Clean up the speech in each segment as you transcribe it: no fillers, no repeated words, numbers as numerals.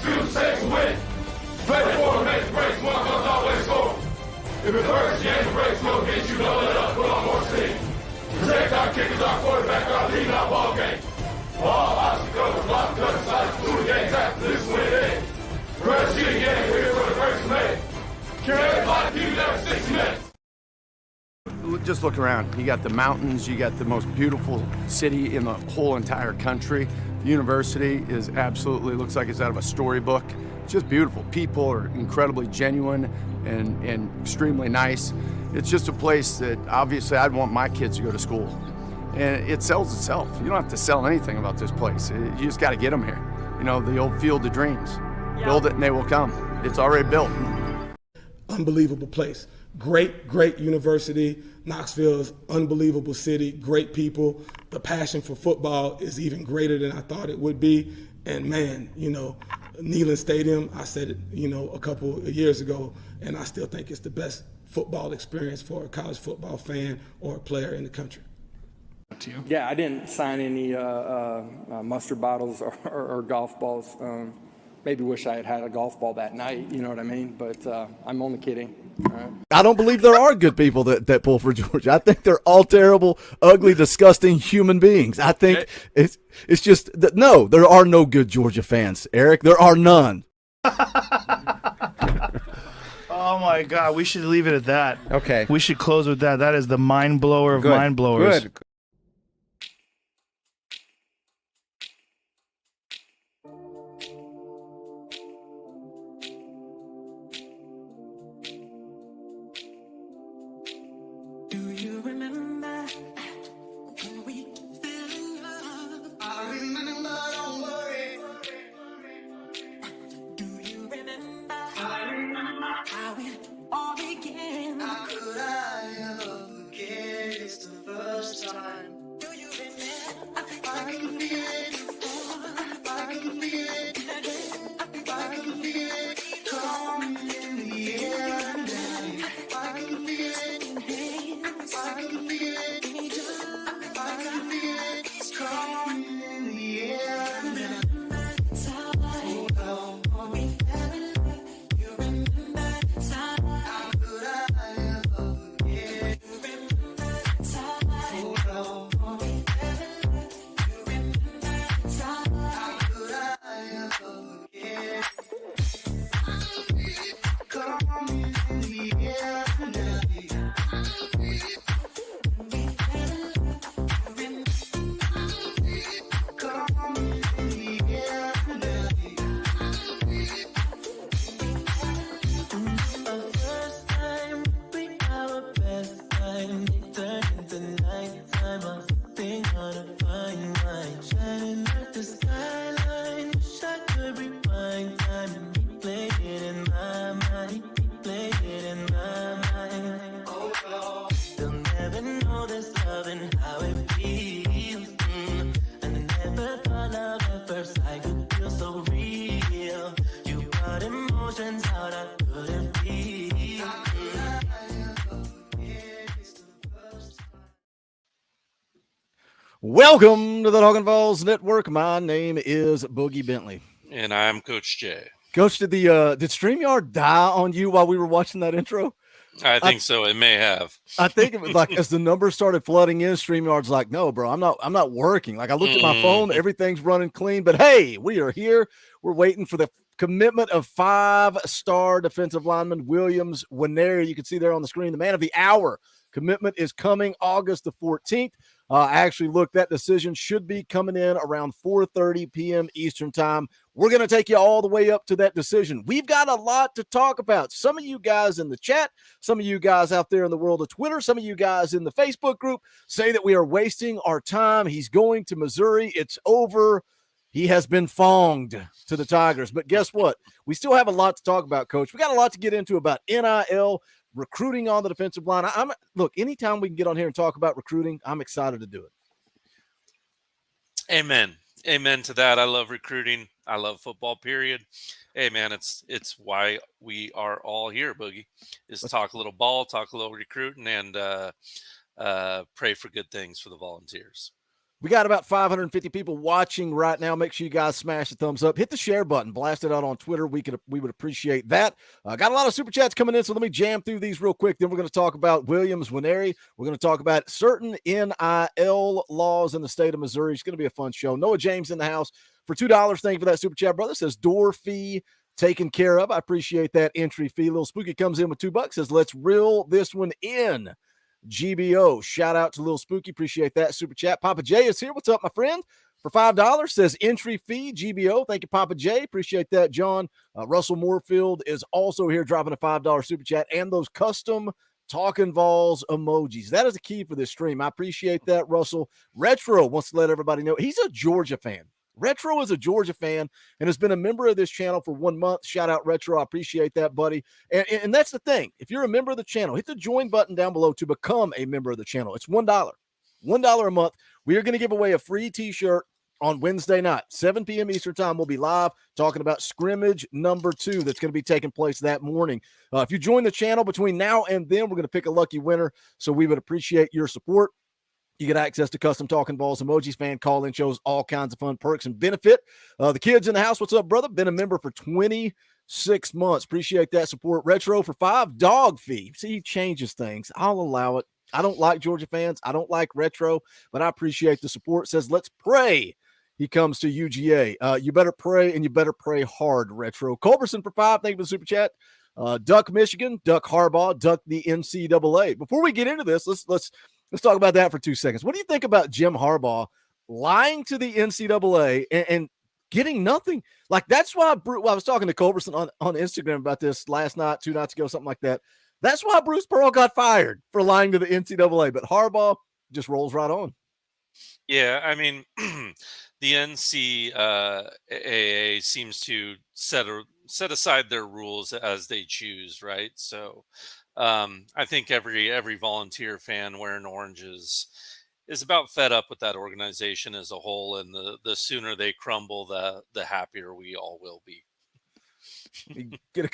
two saves win. Play for makes breaks, one comes always score. If it hurts, you ain't breaks, no get you, double it up, put on more steam. Protect our kickers, our quarterback, our lead, our ball game. All obstacles, block, cut, sides, 2 games after this win in. Press you again, we're here for the first May. Carry a lot of people there 6 minutes. Just look around. You got the mountains, you got the most beautiful city in the whole entire country. The university is absolutely, looks like it's out of a storybook. It's just beautiful. People are incredibly genuine and extremely nice. It's just a place that obviously I'd want my kids to go to school. And it sells itself. You don't have to sell anything about this place. You just got to get them here. You know, the old field of dreams. Yeah. Build it and they will come. It's already built. Unbelievable place. Great university. Knoxville's unbelievable city, great people. The passion for football is even greater than I thought it would be. And man, you know, Neyland Stadium, I said it, you know, a couple of years ago, and I still think it's the best football experience for a college football fan or a player in the country. Yeah, I didn't sign any mustard bottles or golf balls. Maybe wish I had had a golf ball that night, you know what I mean? But I'm only kidding. All right. I don't believe there are good people that pull for Georgia. I think they're all terrible, ugly, disgusting human beings. I think it's just that, no, there are no good Georgia fans, Eric. There are none. Oh, my God. We should leave it at that. Okay. We should close with that. That is the mind blower of mind blowers. Good. Welcome to the Talkin VAWLS Network. My name is Boogie Bentley. And I'm Coach Jay. Coach, did StreamYard die on you while we were watching that intro? I think so. It may have. I think it was like as the numbers started flooding in, StreamYard's like, no, bro, I'm not working. Like I looked at my phone, everything's running clean. But hey, we are here. We're waiting for the commitment of 5-star defensive lineman Williams Nwaneri. You can see there on the screen, the man of the hour. Commitment is coming August the 14th. I actually looked, that decision should be coming in around 4:30 p.m. Eastern time. We're going to take you all the way up to that decision. We've got a lot to talk about. Some of you guys in the chat, some of you guys out there in the world of Twitter, some of you guys in the Facebook group say that we are wasting our time. He's going to Missouri. It's over. He has been fonged to the Tigers. But guess what? We still have a lot to talk about, Coach. We got a lot to get into about NIL, recruiting on the defensive line. Look, anytime we can get on here and talk about recruiting, I'm excited to do it. Amen. Amen to that. I love recruiting. I love football, period. Hey, man, it's why we are all here, Boogie, is talk a little ball, talk a little recruiting, and pray for good things for the Volunteers. We got about 550 people watching right now. Make sure you guys smash the thumbs up. Hit the share button. Blast it out on Twitter. We would appreciate that. Got a lot of super chats coming in, so let me jam through these real quick. Then we're going to talk about Williams Nwaneri. We're going to talk about certain NIL laws in the state of Missouri. It's going to be a fun show. Noah James in the house for $2. Thank you for that super chat, brother. Says door fee taken care of. I appreciate that entry fee. Little Spooky comes in with $2. Says let's reel this one in. GBO, shout out to Little Spooky. Appreciate that super chat. Papa J is here. What's up, my friend? For $5, says entry fee, GBO. Thank you, Papa J. Appreciate that, John. Russell Moorfield is also here dropping a $5 super chat and those custom Talkin VAWLS emojis. That is the key for this stream. I appreciate that, Russell. Retro wants to let everybody know he's a Georgia fan. Retro is a Georgia fan and has been a member of this channel for 1 month. Shout out, Retro. I appreciate that, buddy. And that's the thing. If you're a member of the channel, hit the join button down below to become a member of the channel. It's $1. $1 a month. We are going to give away a free t-shirt on Wednesday night, 7 p.m. Eastern time. We'll be live talking about scrimmage number 2 that's going to be taking place that morning. If you join the channel between now and then, we're going to pick a lucky winner. So we would appreciate your support. You get access to custom Talkin VAWLS emojis, fan call-in shows, all kinds of fun perks and benefit. The kids in the house, what's up, brother? Been a member for 26 months. Appreciate that support. Retro for $5, dog fee. See, he changes things. I'll allow it. I don't like Georgia fans. I don't like Retro, but I appreciate the support. Says, let's pray he comes to UGA. You better pray, and you better pray hard, Retro. Culberson for $5. Thank you for the super chat. Duck Michigan, Duck Harbaugh, Duck the NCAA. Before we get into this, let's talk about that for 2 seconds. What do you think about Jim Harbaugh lying to the NCAA and getting nothing? Like, that's why I was talking to Culberson on Instagram about this last night, 2 nights ago, something like that. That's why Bruce Pearl got fired for lying to the NCAA. But Harbaugh just rolls right on. Yeah, I mean, the NCAA seems to set aside their rules as they choose, right? So I think every volunteer fan wearing oranges is about fed up with that organization as a whole, and the sooner they crumble, the happier we all will be. Get a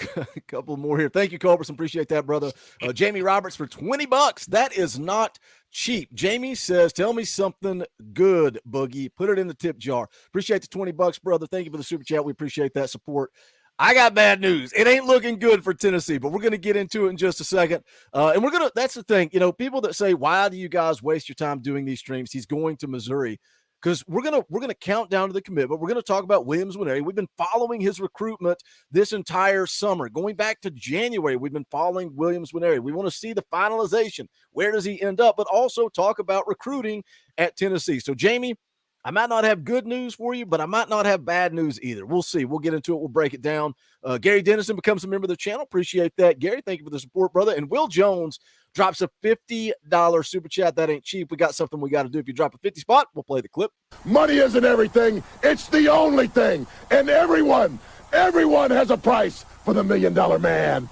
couple more here. Thank you, Culberson. Appreciate that, brother. Jamie Roberts for $20. That is not cheap. Jamie says, tell me something good, Boogie. Put it in the tip jar. Appreciate the $20, brother. Thank you for the super chat. We appreciate that support. I got bad news. It ain't looking good for Tennessee, but we're going to get into it in just a second. And that's the thing, people that say, why do you guys waste your time doing these streams? He's going to Missouri. Because we're gonna count down to the commitment. We're gonna talk about Williams Nwaneri. We've been following his recruitment this entire summer, going back to January. We've been following Williams Nwaneri. We want to see the finalization. Where does he end up? But also talk about recruiting at Tennessee. So, Jamie, I might not have good news for you, but I might not have bad news either. We'll see. We'll get into it. We'll break it down. Gary Dennison becomes a member of the channel. Appreciate that, Gary. Thank you for the support, brother. And Will Jones drops a $50 super chat. That ain't cheap. We got something we got to do. If you drop a 50 spot, we'll play the clip. Money isn't everything. It's the only thing. And everyone has a price for the $1 million man.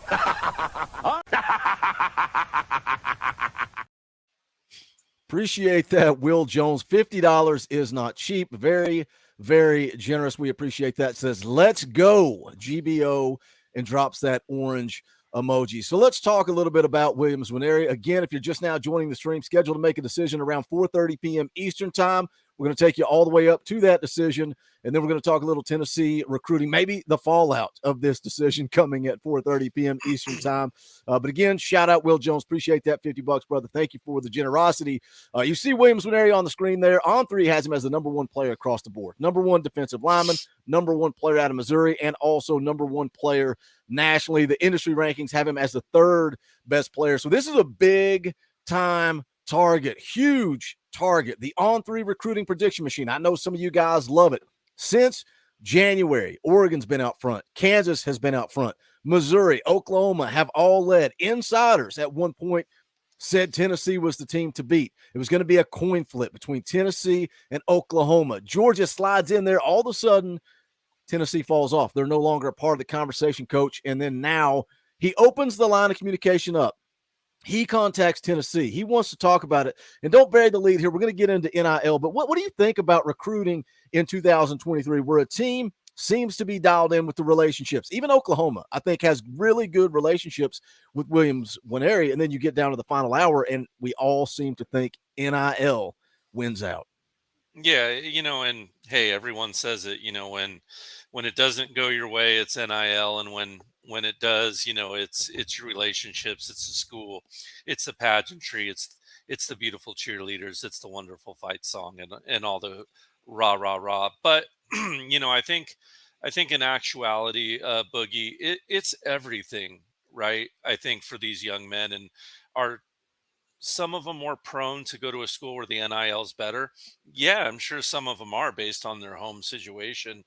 Appreciate that, Will Jones. $50 is not cheap. Very, very generous. We appreciate that. Says, let's go, GBO, and drops that orange emoji. So let's talk a little bit about Williams Nwaneri. Again, if you're just now joining the stream, scheduled to make a decision around 4:30 p.m. Eastern time. We're going to take you all the way up to that decision, and then we're going to talk a little Tennessee recruiting, maybe the fallout of this decision coming at 4:30 p.m. Eastern time. But again, shout out Will Jones. Appreciate that $50, brother. Thank you for the generosity. You see Williams Nwaneri on the screen there. On3 has him as the number 1 player across the board. Number 1 defensive lineman, number 1 player out of Missouri, and also number 1 player nationally. The industry rankings have him as the 3rd best player. So this is a big time target, huge target. The On3 recruiting prediction machine. I know some of you guys love it. Since January, Oregon's been out front. Kansas has been out front. Missouri, Oklahoma have all led. Insiders at one point said Tennessee was the team to beat. It was going to be a coin flip between Tennessee and Oklahoma. Georgia slides in there. All of a sudden, Tennessee falls off. They're no longer a part of the conversation, coach. And then now he opens the line of communication up. He contacts Tennessee. He wants to talk about it. And don't bury the lead here. We're going to get into NIL. But what do you think about recruiting in 2023 where a team seems to be dialed in with the relationships? Even Oklahoma, I think, has really good relationships with Williams Nwaneri. And then you get down to the final hour, and we all seem to think NIL wins out. Yeah, and hey, everyone says it, when it doesn't go your way, it's NIL, and when it does, it's your relationships, it's the school, it's the pageantry, it's the beautiful cheerleaders, it's the wonderful fight song, and all the rah rah rah. But I think in actuality, Boogie, it's everything, right? I think for these young men, and are some of them more prone to go to a school where the NIL is better? Yeah, I'm sure some of them are based on their home situation.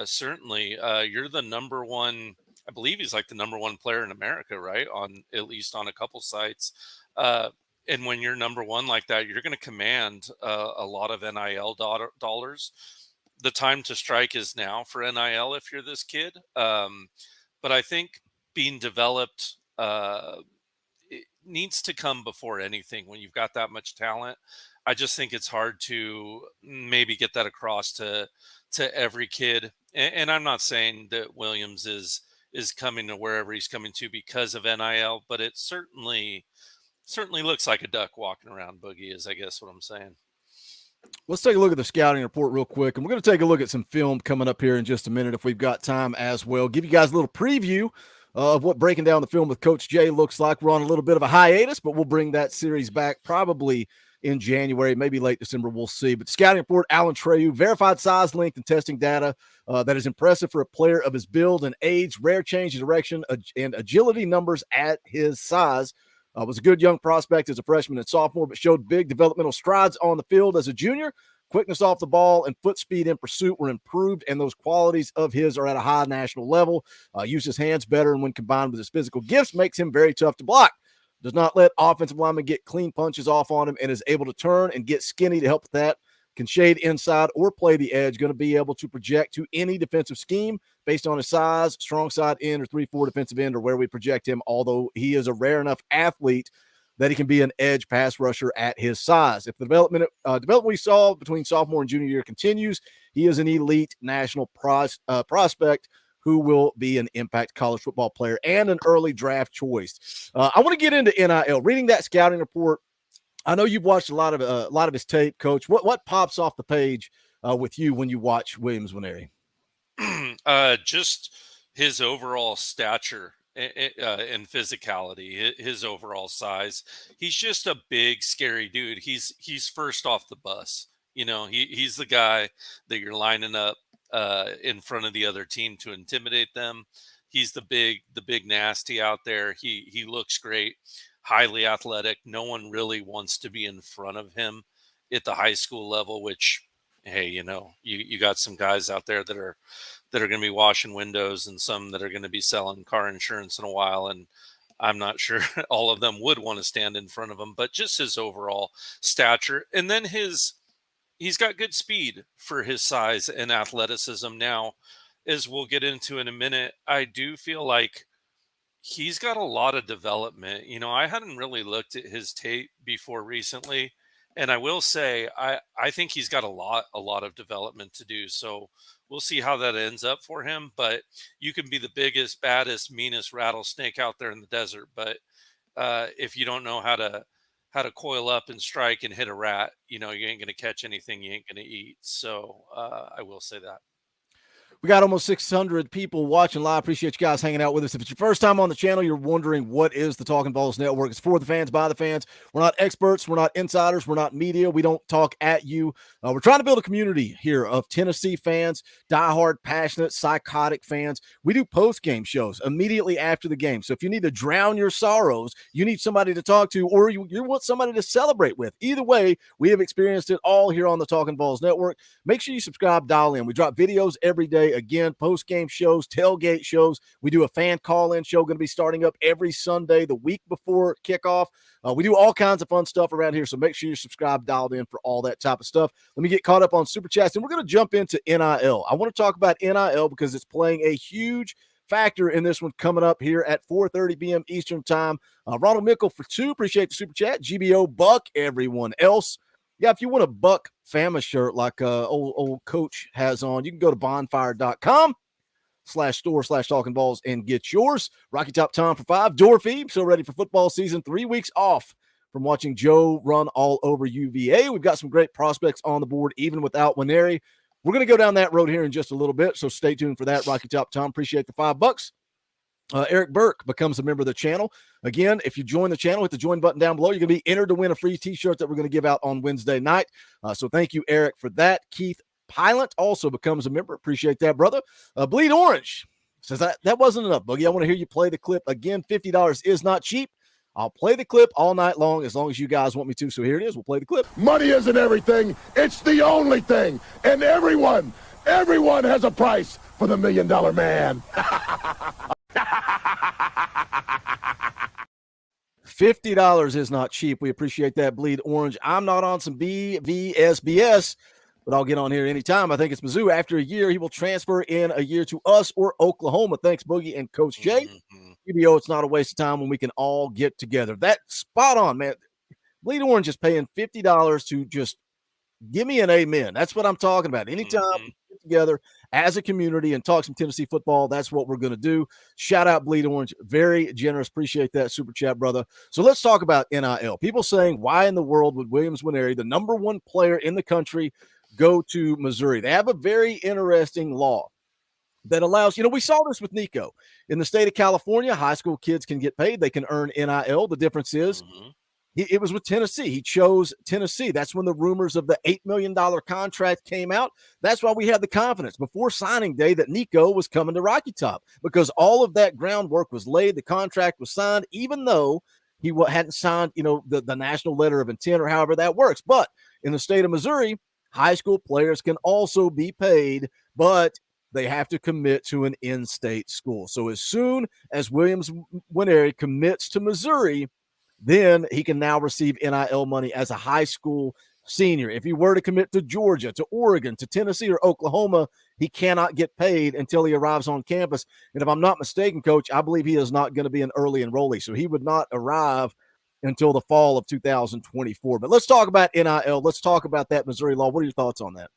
Certainly, you're the number one. I believe he's like the number one player in America, right? On at least on a couple sites. Uh, and when you're number one like that, you're going to command a lot of NIL dollars. The time to strike is now for NIL if you're this kid. But I think being developed. It needs to come before anything when you've got that much talent. I just think it's hard to maybe get that across to every kid. And I'm not saying that Williams is coming to wherever he's coming to because of NIL, but it certainly looks like a duck walking around. Boogie is, I guess, what I'm saying. Let's take a look at the scouting report real quick, and we're going to take a look at some film coming up here in just a minute if we've got time as well. Give you guys a little preview of what breaking down the film with Coach Jay looks like. We're on a little bit of a hiatus, but we'll bring that series back probably in January, maybe late December. We'll see. But scouting report, Alan Treyu, verified size, length, and testing data that is impressive for a player of his build and age, rare change in direction, and agility numbers at his size. Was a good young prospect as a freshman and sophomore, but showed big developmental strides on the field as a junior. Quickness off the ball and foot speed in pursuit were improved, and those qualities of his are at a high national level. Uses hands better, and when combined with his physical gifts, makes him very tough to block. Does not let offensive linemen get clean punches off on him, and is able to turn and get skinny to help with that. Can shade inside or play the edge, going to be able to project to any defensive scheme based on his size, strong side end or 3-4 defensive end or where we project him, although he is a rare enough athlete that he can be an edge pass rusher at his size. If the development we saw between sophomore and junior year continues, he is an elite national prospect who will be an impact college football player and an early draft choice. I want to get into NIL. Reading that scouting report, I know you've watched a lot of his tape, Coach. What pops off the page with you when you watch Williams Nwaneri? Just his overall stature and physicality, his overall size. He's just a big, scary dude. He's first off the bus. He's the guy that you're lining up in front of the other team to intimidate them. He's the big nasty out there. He looks great. Highly athletic. No one really wants to be in front of him at the high school level, which, hey, you got some guys out there that are going to be washing windows and some that are going to be selling car insurance in a while. And I'm not sure all of them would want to stand in front of him, but just his overall stature. And then he's got good speed for his size and athleticism. Now, as we'll get into in a minute, I do feel like he's got a lot of development. I hadn't really looked at his tape before recently, and I will say I think he's got a lot of development to do. So we'll see how that ends up for him. But you can be the biggest, baddest, meanest rattlesnake out there in the desert, but if you don't know how to coil up and strike and hit a rat, you ain't gonna catch anything. You ain't gonna eat. So I will say that. We got almost 600 people watching live. Appreciate you guys hanging out with us. If it's your first time on the channel, you're wondering what is the Talkin VAWLS Network. It's for the fans, by the fans. We're not experts. We're not insiders. We're not media. We don't talk at you. We're trying to build a community here of Tennessee fans, diehard, passionate, psychotic fans. We do post-game shows immediately after the game. So if you need to drown your sorrows, you need somebody to talk to, or you want somebody to celebrate with. Either way, we have experienced it all here on the Talkin VAWLS Network. Make sure you subscribe, dial in. We drop videos every day. Again, post-game shows, tailgate shows. We do a fan call-in show going to be starting up every Sunday, the week before kickoff. We do all kinds of fun stuff around here, so make sure you're subscribed, dialed in for all that type of stuff. Let me get caught up on Super Chats, and we're going to jump into NIL. I want to talk about NIL because it's playing a huge factor in this one coming up here at 4:30 p.m. Eastern Time. Ronald Mickle for 2. Appreciate the Super Chat. GBO Buck, everyone else. Yeah, if you want a Buck Fama shirt like old Coach has on, you can go to bonfire.com/store/Talkin VAWLS and get yours. Rocky Top Tom for 5. Dorfy, so ready for football season. 3 weeks off from watching Joe run all over UVA. We've got some great prospects on the board, even without Nwaneri. We're going to go down that road here in just a little bit, so stay tuned for that. Rocky Top Tom, appreciate the $5. Eric Burke becomes a member of the channel. Again, if you join the channel, hit the join button down below. You're going to be entered to win a free t-shirt that we're going to give out on Wednesday night. So thank you, Eric, for that. Keith Pilot also becomes a member. Appreciate that, brother. Bleed Orange says that wasn't enough, Boogie. I want to hear you play the clip again. $50 is not cheap. I'll play the clip all night long as you guys want me to. So here it is. We'll play the clip. Money isn't everything. It's the only thing. And everyone has a price for the $1 million man. $50 is not cheap. We appreciate that, Bleed Orange. I'm not on some BVSBS, but I'll get on here anytime. I think it's Mizzou. After a year, he will transfer in a year to us or Oklahoma. Thanks, Boogie and Coach Jay. UBO, it's not a waste of time when we can all get together. That's spot on, man. Bleed Orange is paying $50 to just give me an amen. That's what I'm talking about. Anytime we get together as a community and talk some Tennessee football, that's what we're going to do. Shout out Bleed Orange. Very generous. Appreciate that super chat, brother. So let's talk about NIL. People saying, why in the world would Williams Nwaneri, the number one player in the country, go to Missouri? They have a very interesting law that allows, we saw this with Nico. In the state of California, high school kids can get paid. They can earn NIL. The difference is it was with Tennessee. He chose Tennessee. That's when the rumors of the $8 million contract came out. That's why we had the confidence before signing day that Nico was coming to Rocky Top, because all of that groundwork was laid. The contract was signed, even though he hadn't signed, the national letter of intent or however that works. But in the state of Missouri, high school players can also be paid, but they have to commit to an in-state school. So as soon as Williams Nwaneri commits to Missouri, then he can now receive NIL money as a high school senior. If he were to commit to Georgia, to Oregon, to Tennessee, or Oklahoma, he cannot get paid until he arrives on campus. And if I'm not mistaken, Coach, I believe he is not going to be an early enrollee. So he would not arrive until the fall of 2024. But let's talk about NIL. Let's talk about that Missouri law. What are your thoughts on that?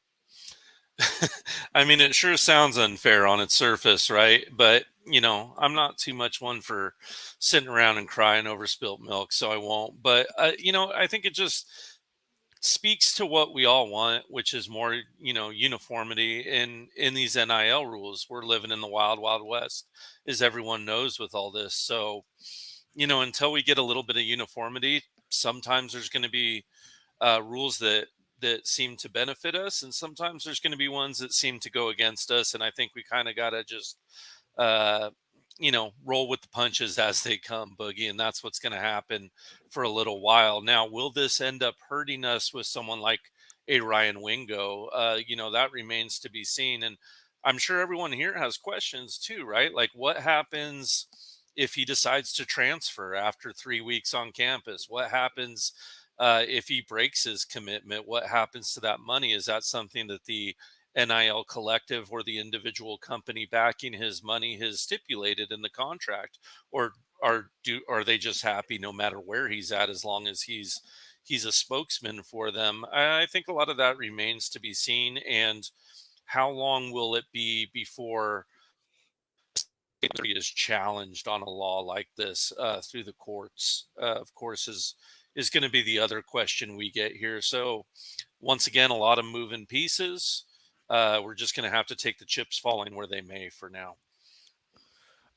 I mean, it sure sounds unfair on its surface, right? But, I'm not too much one for sitting around and crying over spilt milk, so I won't. But, I think it just speaks to what we all want, which is more, uniformity in these NIL rules. We're living in the wild, wild west, as everyone knows with all this. So, until we get a little bit of uniformity, sometimes there's going to be rules that seem to benefit us, and sometimes there's going to be ones that seem to go against us. And I think we kind of got to just, roll with the punches as they come, Boogie. And that's what's going to happen for a little while. Now, will this end up hurting us with someone like a Ryan Wingo? That remains to be seen. And I'm sure everyone here has questions too, right? Like, what happens if he decides to transfer after 3 weeks on campus? What happens if he breaks his commitment? What happens to that money? Is that something that the NIL collective or the individual company backing his money has stipulated in the contract, or are they just happy no matter where he's at, as long as he's a spokesman for them? I think a lot of that remains to be seen. And how long will it be before he is challenged on a law like this through the courts? Of course, is going to be the other question we get here. So once again, a lot of moving pieces. We're just going to have to take the chips falling where they may for now.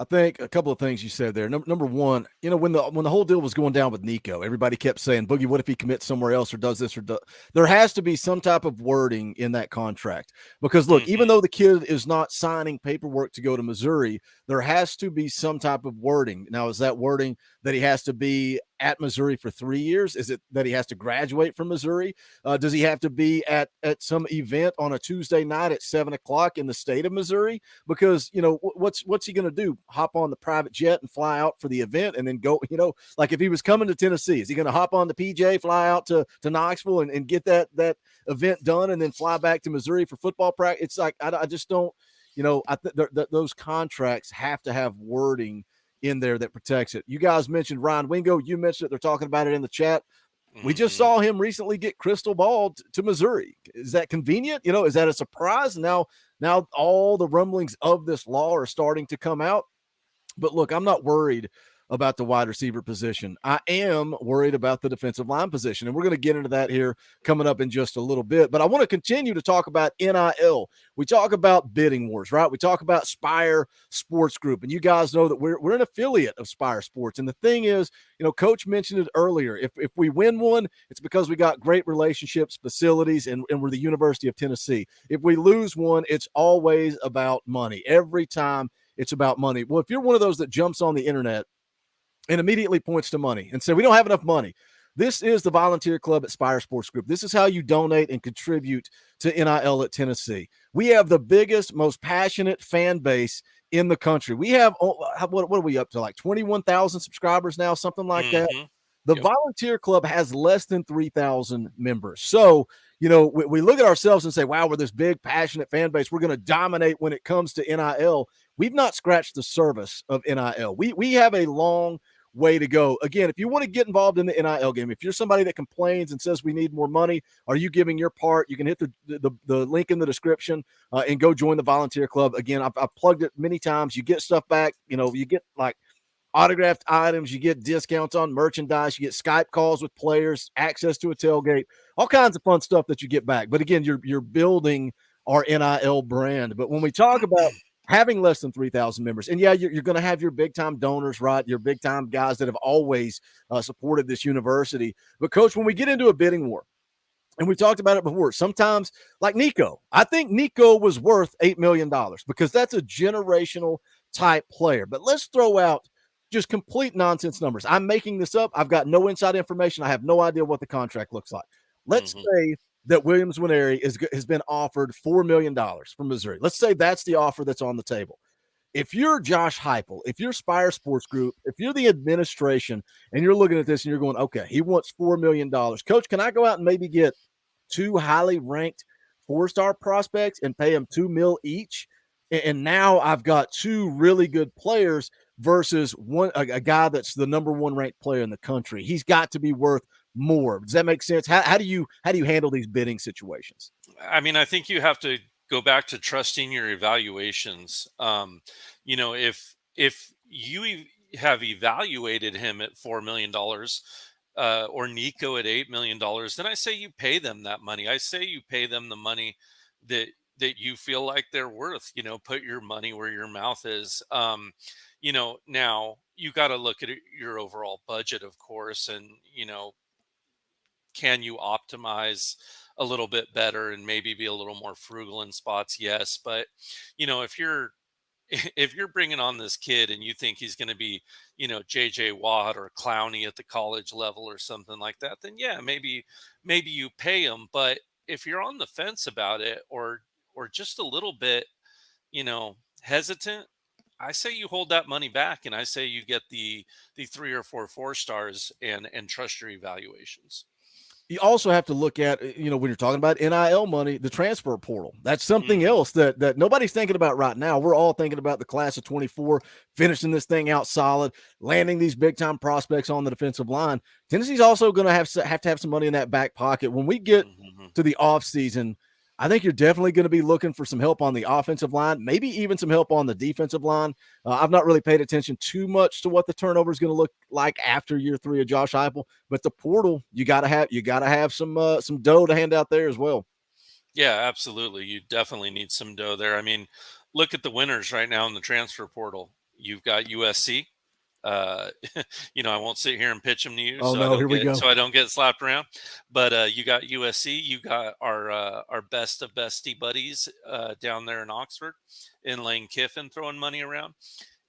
I think a couple of things you said there. Number one, when the whole deal was going down with Nico, everybody kept saying, Boogie, what if he commits somewhere else or does this or does? There has to be some type of wording in that contract, because look, even though the kid is not signing paperwork to go to Missouri, there has to be some type of wording. Now, is that wording that he has to be at Missouri for 3 years? Is it that he has to graduate from Missouri? Does he have to be at some event on a Tuesday night at 7:00 in the state of Missouri? Because, what's he going to do? Hop on the private jet and fly out for the event and then go, like if he was coming to Tennessee, is he going to hop on the PJ, fly out to Knoxville and get that event done and then fly back to Missouri for football practice? It's like, I just don't, those contracts have to have wording in there that protects it. You guys mentioned Ryan Wingo. You mentioned it. They're talking about it in the chat. We just saw him recently get crystal balled to Missouri. Is that convenient? Is that a surprise? Now all the rumblings of this law are starting to come out. But look, I'm not worried about the wide receiver position. I am worried about the defensive line position, and we're going to get into that here coming up in just a little bit. But I want to continue to talk about NIL. We talk about bidding wars, right? We talk about Spire Sports Group, and you guys know that we're an affiliate of Spire Sports. And the thing is, Coach mentioned it earlier. If we win one, it's because we got great relationships, facilities, and we're the University of Tennessee. If we lose one, it's always about money. Every time it's about money. Well, if you're one of those that jumps on the internet and immediately points to money and say, we don't have enough money, this is the volunteer club at Spire Sports Group. This is how you donate and contribute to NIL at Tennessee. We have the biggest, most passionate fan base in the country. We have, what are we up to, like 21,000 subscribers now, something like that? The volunteer club has less than 3,000 members. So, we look at ourselves and say, wow, we're this big, passionate fan base. We're going to dominate when it comes to NIL. We've not scratched the surface of NIL. We have a long way to go. Again, if you want to get involved in the NIL game, if you're somebody that complains and says we need more money, are you giving your part? You can hit the link in the description and go join the volunteer club. Again, I've plugged it many times. You get stuff back. You get like autographed items, you get discounts on merchandise, you get Skype calls with players, access to a tailgate, all kinds of fun stuff that you get back. But again, you're building our NIL brand. But when we talk about having less than 3,000 members, and yeah, you're going to have your big time donors, right? Your big time guys that have always supported this university. But Coach, when we get into a bidding war, and we talked about it before, sometimes like Nico, I think Nico was worth $8 million because that's a generational type player. But let's throw out just complete nonsense numbers. I'm making this up. I've got no inside information. I have no idea what the contract looks like. Let's say that Williams Nwaneri has been offered $4 million from Missouri. Let's say that's the offer that's on the table. If you're Josh Heupel, if you're Spire Sports Group, if you're the administration and you're looking at this and you're going, okay, he wants $4 million. Coach, can I go out and maybe get 2 highly ranked 4-star prospects and pay them $2 million each? And now I've got 2 really good players versus a guy that's the number 1 ranked player in the country. He's got to be worth more. Does that make sense? How do you handle these bidding situations? I mean, I think you have to go back to trusting your evaluations. If you have evaluated him at $4 million or Nico at $8 million, then I say you pay them that money. I say you pay them the money that you feel like they're worth. Put your money where your mouth is. Now you got to look at your overall budget, of course, and can you optimize a little bit better and maybe be a little more frugal in spots? Yes. But, if you're bringing on this kid and you think he's going to be, JJ Watt or Clowney at the college level or something like that, then yeah, maybe you pay him. But if you're on the fence about it or just a little bit, hesitant, I say you hold that money back and I say you get the 3 or 4 stars and trust your evaluations. You also have to look at, when you're talking about NIL money, the transfer portal. That's something else that nobody's thinking about right now. We're all thinking about the class of 24, finishing this thing out solid, landing these big time prospects on the defensive line. Tennessee's also going to have to have some money in that back pocket. When we get to the offseason, I think you're definitely going to be looking for some help on the offensive line, maybe even some help on the defensive line. I've not really paid attention too much to what the turnover is going to look like after year 3 of Josh Heupel, but the portal, you got to have some dough to hand out there as well. Yeah, absolutely. You definitely need some dough there. I mean, look at the winners right now in the transfer portal. You've got USC. I won't sit here and pitch them to you. Oh, no, here we go. So I don't get slapped around. But you got USC. You got our best of bestie buddies down there in Oxford, in Lane Kiffin, throwing money around.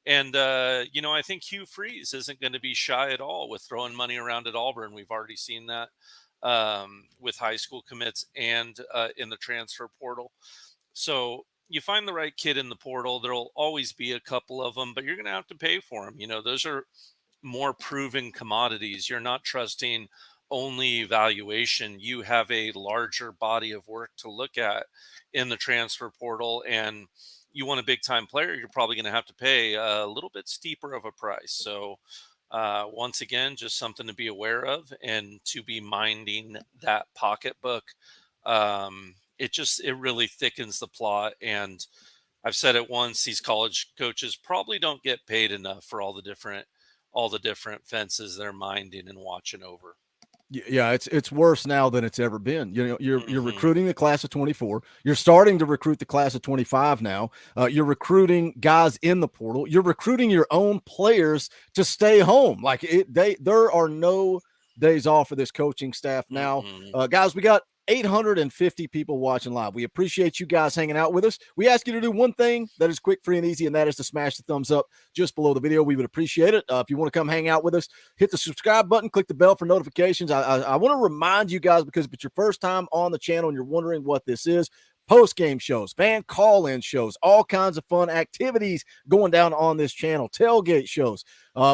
And, I think Hugh Freeze isn't going to be shy at all with throwing money around at Auburn. We've already seen that with high school commits and in the transfer portal. So you find the right kid in the portal. There'll always be a couple of them, but you're going to have to pay for them. Those are more proven commodities. You're not trusting only evaluation. You have a larger body of work to look at in the transfer portal, and you want a big time player, you're probably going to have to pay a little bit steeper of a price. So once again, just something to be aware of and to be minding that pocketbook. It really thickens the plot. And I've said it once, these college coaches probably don't get paid enough for all the different all the different fences they're minding and watching over. Yeah, it's worse now than it's ever been. You know, you're Mm-hmm. recruiting the class of 24. You're starting to recruit the class of 25 now. You're recruiting guys in the portal. You're recruiting your own players to stay home. Like there are no days off for this coaching staff now. Mm-hmm. Guys, we got 850 people watching live. We appreciate you guys hanging out with us. We ask you to do one thing that is quick, free, and easy, and that is to smash the thumbs up just below the video. We would appreciate it. If you want to come hang out with us, hit the subscribe button, click the bell for notifications. I want to remind you guys, because if it's your first time on the channel and you're wondering what this is, post-game shows, fan call-in shows, all kinds of fun activities going down on this channel, tailgate shows.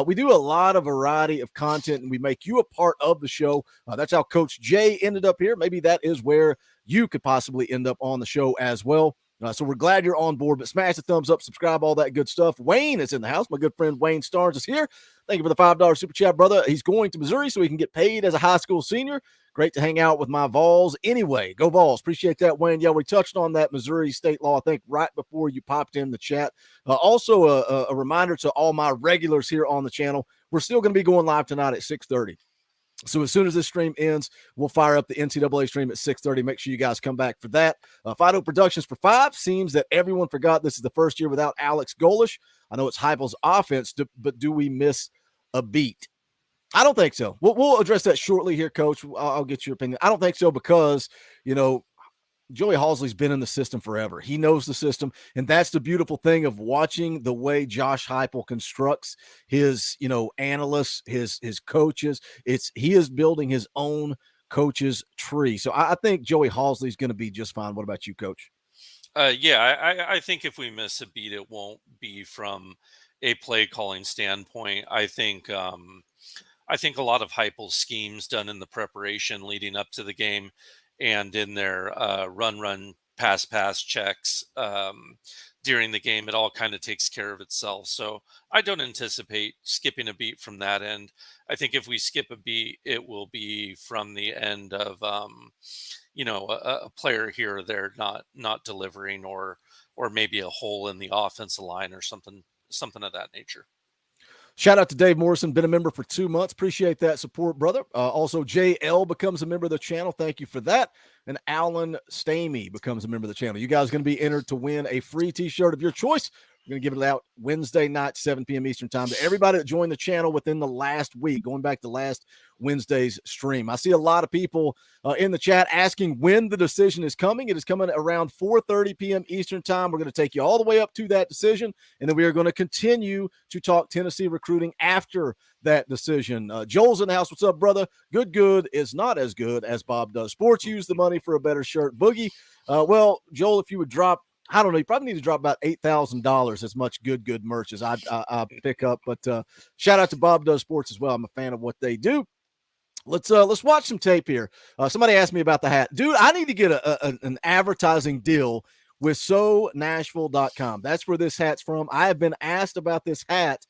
We do a lot of variety of content, and we make you a part of the show. That's how Coach Jay ended up here. Maybe that is where you could possibly end up on the show as well. So we're glad you're on board, but smash the thumbs up, subscribe, all that good stuff. Wayne is in the house. My good friend Wayne Starnes is here. Thank you for the $5 super chat, brother. He's going to Missouri so he can get paid as a high school senior. Great to hang out with my Vols. Anyway, go Vols. Appreciate that, Wayne. Yeah, we touched on that Missouri state law, I think, right before you popped in the chat. Also, a reminder to all my regulars here on the channel, we're still going to be going live tonight at 6:30. So as soon as this stream ends, we'll fire up the NCAA stream at 6:30. Make sure you guys come back for that. Fido Productions for 5. Seems that everyone forgot this is the first year without Alex Golish. I know it's Heupel's offense, but do we miss a beat? I don't think so. We'll address that shortly here, Coach. I'll get your opinion. I don't think so because, you know, Joey Halsley's been in the system forever. He knows the system, and that's the beautiful thing of watching the way Josh Heupel constructs his, you know, analysts, his coaches. He is building his own coaches tree. So I think Joey Halsley's going to be just fine. What about you, Coach? Yeah, I think if we miss a beat, it won't be from a play calling standpoint. I think a lot of Heupel's schemes done in the preparation leading up to the game and in their run, pass checks during the game, it all kind of takes care of itself. So I don't anticipate skipping a beat from that end. I think if we skip a beat, it will be from the end of, a player here or there not delivering, or maybe a hole in the offensive line or something of that nature. Shout out to Dave Morrison, been a member for 2 months. Appreciate that support, brother. Also, JL becomes a member of the channel. Thank you for that. And Alan Stamey becomes a member of the channel. You guys are going to be entered to win a free t-shirt of your choice. We're going to give it out Wednesday night, 7 p.m. Eastern time, to everybody that joined the channel within the last week, going back to last Wednesday's stream. I see a lot of people in the chat asking when the decision is coming. It is coming around 4:30 p.m. Eastern time. We're going to take you all the way up to that decision, and then we are going to continue to talk Tennessee recruiting after that decision. Joel's in the house. What's up, brother? Good is not as good as Bob does. Sports, use the money for a better shirt. Boogie, well, Joel, if you would drop, I don't know, you probably need to drop about $8,000 as much good merch as I pick up. But shout out to Bob Does Sports as well. I'm a fan of what they do. Let's watch some tape here. Somebody asked me about the hat. Dude, I need to get an advertising deal with SoNashville.com. That's where this hat's from. I have been asked about this hat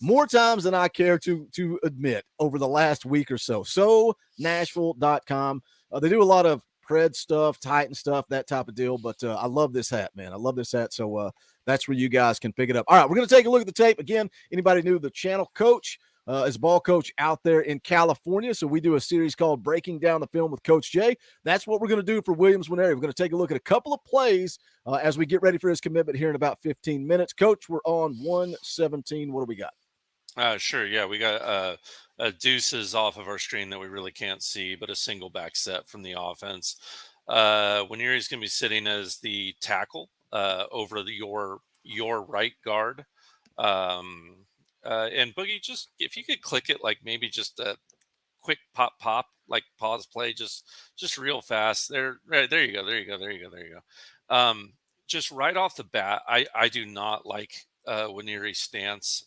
more times than I care to admit over the last week or so. SoNashville.com. They do a lot of Pred stuff, Titan stuff, that type of deal. But I love this hat, man. I love this hat. So that's where you guys can pick it up. All right, we're going to take a look at the tape. Again, anybody new to the channel, Coach is ball coach out there in California. So we do a series called Breaking Down the Film with Coach Jay. That's what we're going to do for Williams Nwaneri. We're going to take a look at a couple of plays as we get ready for his commitment here in about 15 minutes. Coach, we're on 117. What do we got? Sure. Yeah, we got deuces off of our screen that we really can't see, but a single back set from the offense. Nwaneri's going to be sitting as the tackle over your right guard. And Boogie, just if you could click it, like maybe just a quick pop, like pause play, just real fast. There you go. Just right off the bat, I do not like Nwaneri's stance.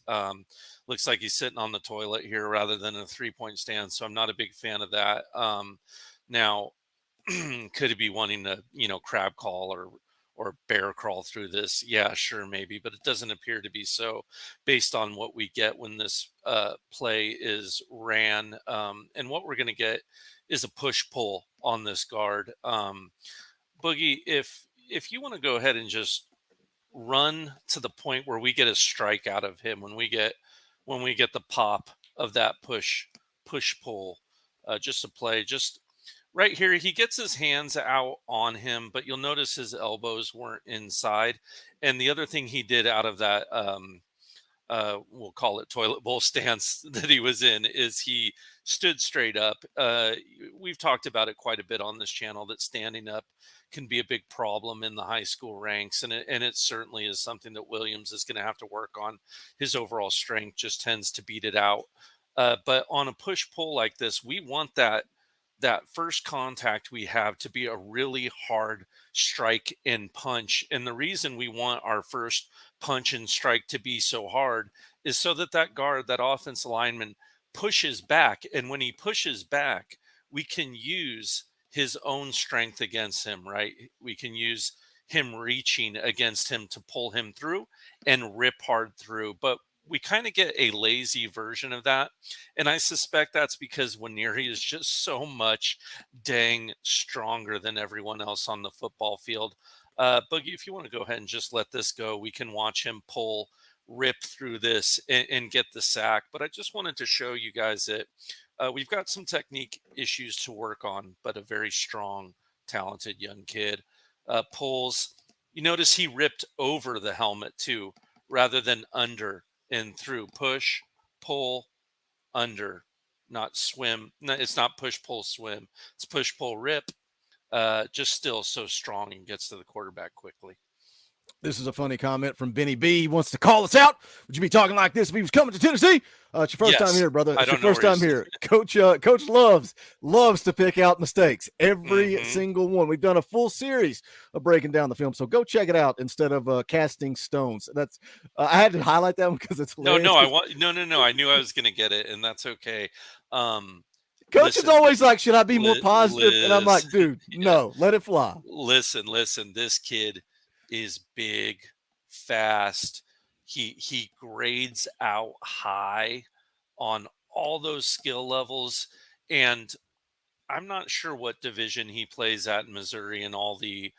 Looks like he's sitting on the toilet here rather than a 3-point stance. So I'm not a big fan of that. Now, could he be wanting to, crab call or bear crawl through this? Yeah, sure, maybe, but it doesn't appear to be so based on what we get when this play is ran. And what we're going to get is a push-pull on this guard. Boogie, if you want to go ahead and just run to the point where we get a strike out of him, when we get when we get the pop of that push pull, just a play, just right here. He gets his hands out on him, but you'll notice his elbows weren't inside. And the other thing he did out of that, we'll call it toilet bowl stance that he was in, is he stood straight up. We've talked about it quite a bit on this channel, that standing up can be a big problem in the high school ranks, and it certainly is something that Williams is going to have to work on. His overall strength just tends to beat it out. But on a push pull like this, we want that first contact we have to be a really hard strike and punch. And the reason we want our first punch and strike to be so hard is so that that guard, that offensive lineman, pushes back. And when he pushes back, we can use his own strength against him, right? We can use him reaching against him to pull him through and rip hard through. But we kind of get a lazy version of that. And I suspect that's because Nwaneri is just so much dang stronger than everyone else on the football field. Boogie, if you want to go ahead and just let this go, we can watch him pull, rip through this and get the sack. But I just wanted to show you guys that we've got some technique issues to work on, but a very strong, talented young kid. Pulls, you notice he ripped over the helmet too, rather than under and through. Push, pull, under, not swim. No, it's not push, pull, swim. It's push, pull, rip. Just still so strong and gets to the quarterback quickly. This is a funny comment from Benny B. He wants to call us out. Would you be talking like this if he was coming to Tennessee? It's your first time here, brother. It's your first time here. Coach loves to pick out mistakes. Every single one. We've done a full series of breaking down the film, so go check it out instead of casting stones. That's I had to highlight that one because it's hilarious. No. I knew I was going to get it, and that's okay. Coach is always like, should I be more positive? And I'm like, dude, no, let it fly. Listen. This kid is big, fast. He grades out high on all those skill levels. And I'm not sure what division he plays at in Missouri and all the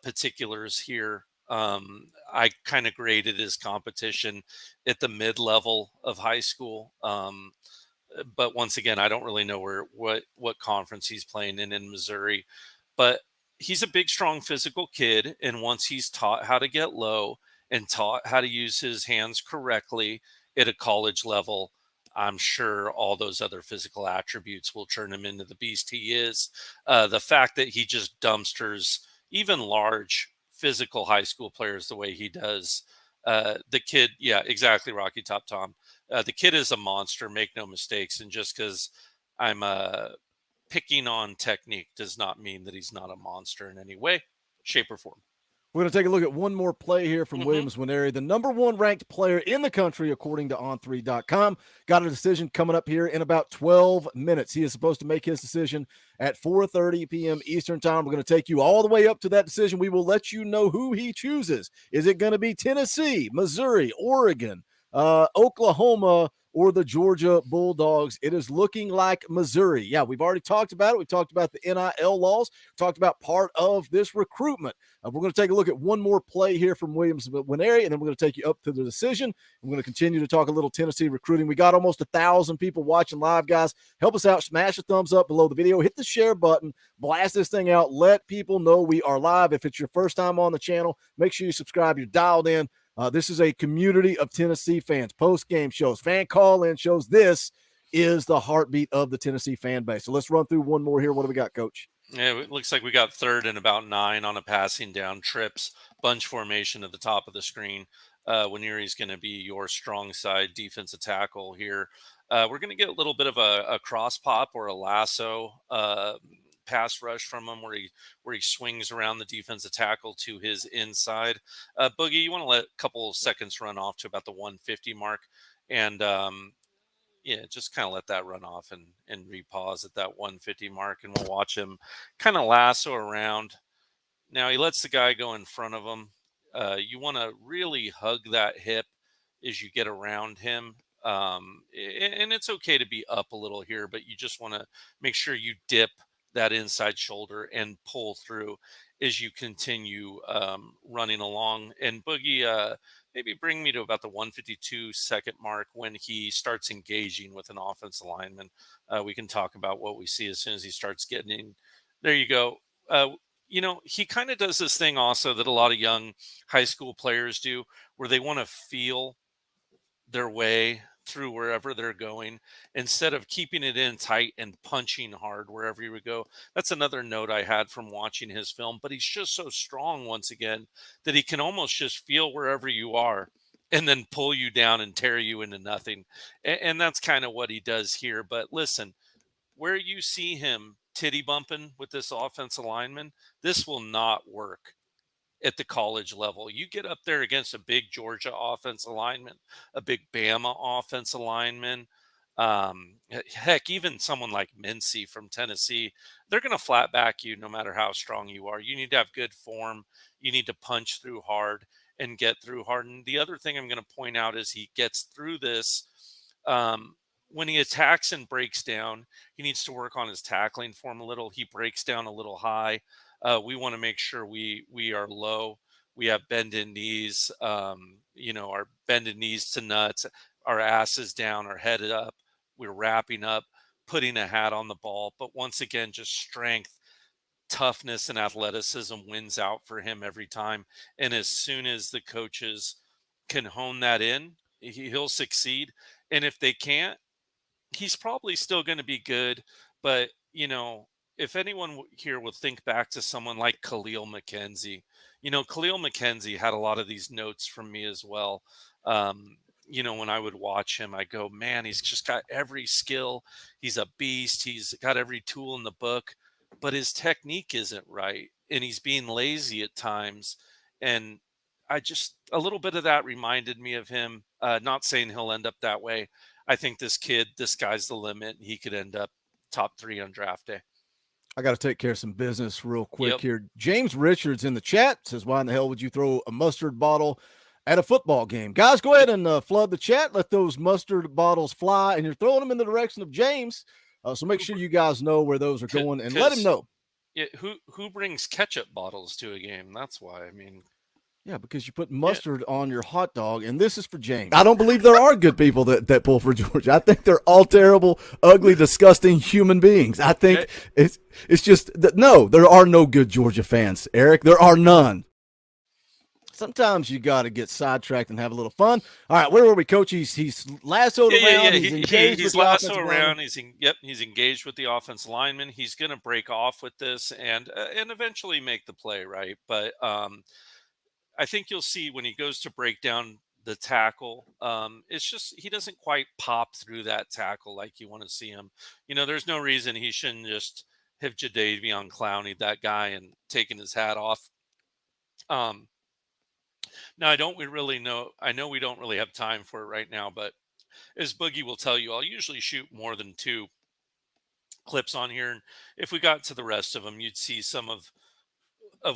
particulars here. I kind of graded his competition at the mid-level of high school. But once again, I don't really know what conference he's playing in Missouri. But he's a big, strong, physical kid. And once he's taught how to get low and taught how to use his hands correctly at a college level, I'm sure all those other physical attributes will turn him into the beast he is. The fact that he just dumpsters even large physical high school players the way he does. The kid, yeah, exactly, Rocky Top Tom. The kid is a monster, make no mistakes. And just because I'm picking on technique does not mean that he's not a monster in any way, shape, or form. We're going to take a look at one more play here from Williams Nwaneri, the number one ranked player in the country, according to On3.com. Got a decision coming up here in about 12 minutes. He is supposed to make his decision at 4:30 p.m. Eastern time. We're going to take you all the way up to that decision. We will let you know who he chooses. Is it going to be Tennessee, Missouri, Oregon, Oklahoma, or the Georgia Bulldogs? It is looking like Missouri. Yeah, we've already talked about it. We talked about the NIL laws. We talked about part of this recruitment. We're going to take a look at one more play here from Williams Nwaneri, and then we're going to take you up to the decision. We're going to continue to talk a little Tennessee recruiting. We got almost 1,000 people watching live, guys. Help us out. Smash a thumbs up below the video. Hit the share button. Blast this thing out. Let people know we are live. If it's your first time on the channel, make sure you subscribe. You're dialed in. This is a community of Tennessee fans, post-game shows, fan call-in shows. This is the heartbeat of the Tennessee fan base. So let's run through one more here. What do we got, Coach? Yeah, it looks like we got third and about 9 on a passing down, trips, bunch formation at the top of the screen. Nwaneri's going to be your strong side defensive tackle here. We're going to get a little bit of a cross pop or a lasso pass rush from him where he swings around the defensive tackle to his inside. Boogie, you want to let a couple of seconds run off to about the 150 mark, and just kind of let that run off and repause at that 150 mark, and we'll watch him kind of lasso around. Now he lets the guy go in front of him. You want to really hug that hip as you get around him. And it's okay to be up a little here, but you just want to make sure you dip that inside shoulder and pull through as you continue running along. And Boogie, maybe bring me to about the 152-second mark when he starts engaging with an offensive lineman. We can talk about what we see as soon as he starts getting in. There you go. He kind of does this thing also that a lot of young high school players do, where they want to feel their way through wherever they're going instead of keeping it in tight and punching hard wherever you would go. That's another note I had from watching his film, but he's just so strong once again that he can almost just feel wherever you are and then pull you down and tear you into nothing. And that's kind of what he does here. But listen, where you see him titty bumping with this offensive lineman, this will not work at the college level. You get up there against a big Georgia offensive lineman, a big Bama offensive lineman, heck, even someone like Mincy from Tennessee, they're going to flat back you no matter how strong you are. You need to have good form. You need to punch through hard and get through hard. And the other thing I'm going to point out is he gets through this. When he attacks and breaks down, he needs to work on his tackling form a little. He breaks down a little high. We want to make sure we are low. We have bended knees, our bended knees to nuts, our asses down, our head up. We're wrapping up, putting a hat on the ball. But once again, just strength, toughness, and athleticism wins out for him every time. And as soon as the coaches can hone that in, he'll succeed. And if they can't, he's probably still going to be good. But, if anyone here will think back to someone like Khalil McKenzie, Khalil McKenzie had a lot of these notes from me as well. When I would watch him, I go, man, he's just got every skill. He's a beast. He's got every tool in the book, but his technique isn't right. And he's being lazy at times. And a little bit of that reminded me of him. Not saying he'll end up that way. I think this sky's the limit. He could end up top 3 on draft day. I got to take care of some business real quick here. James Richards in the chat says, why in the hell would you throw a mustard bottle at a football game? Guys, go ahead and flood the chat. Let those mustard bottles fly. And you're throwing them in the direction of James. So make sure you guys know where those are going and let him know. Yeah, who brings ketchup bottles to a game? That's why. Yeah, because you put mustard on your hot dog, and this is for James. I don't believe there are good people that pull for Georgia. I think they're all terrible, ugly, disgusting human beings. I think it's just that no, there are no good Georgia fans, Eric. There are none. Sometimes you got to get sidetracked and have a little fun. All right, where were we, Coach? He's lassoed around. He's lassoed around. He's engaged with the offensive lineman. He's going to break off with this and eventually make the play, right? But I think you'll see when he goes to break down the tackle, it's just he doesn't quite pop through that tackle like you want to see him. There's no reason he shouldn't just have Jadeveon Clowney that guy and taken his hat off. Now, I know we don't really have time for it right now, but as Boogie will tell you, I'll usually shoot more than 2 clips on here. And if we got to the rest of them, you'd see some of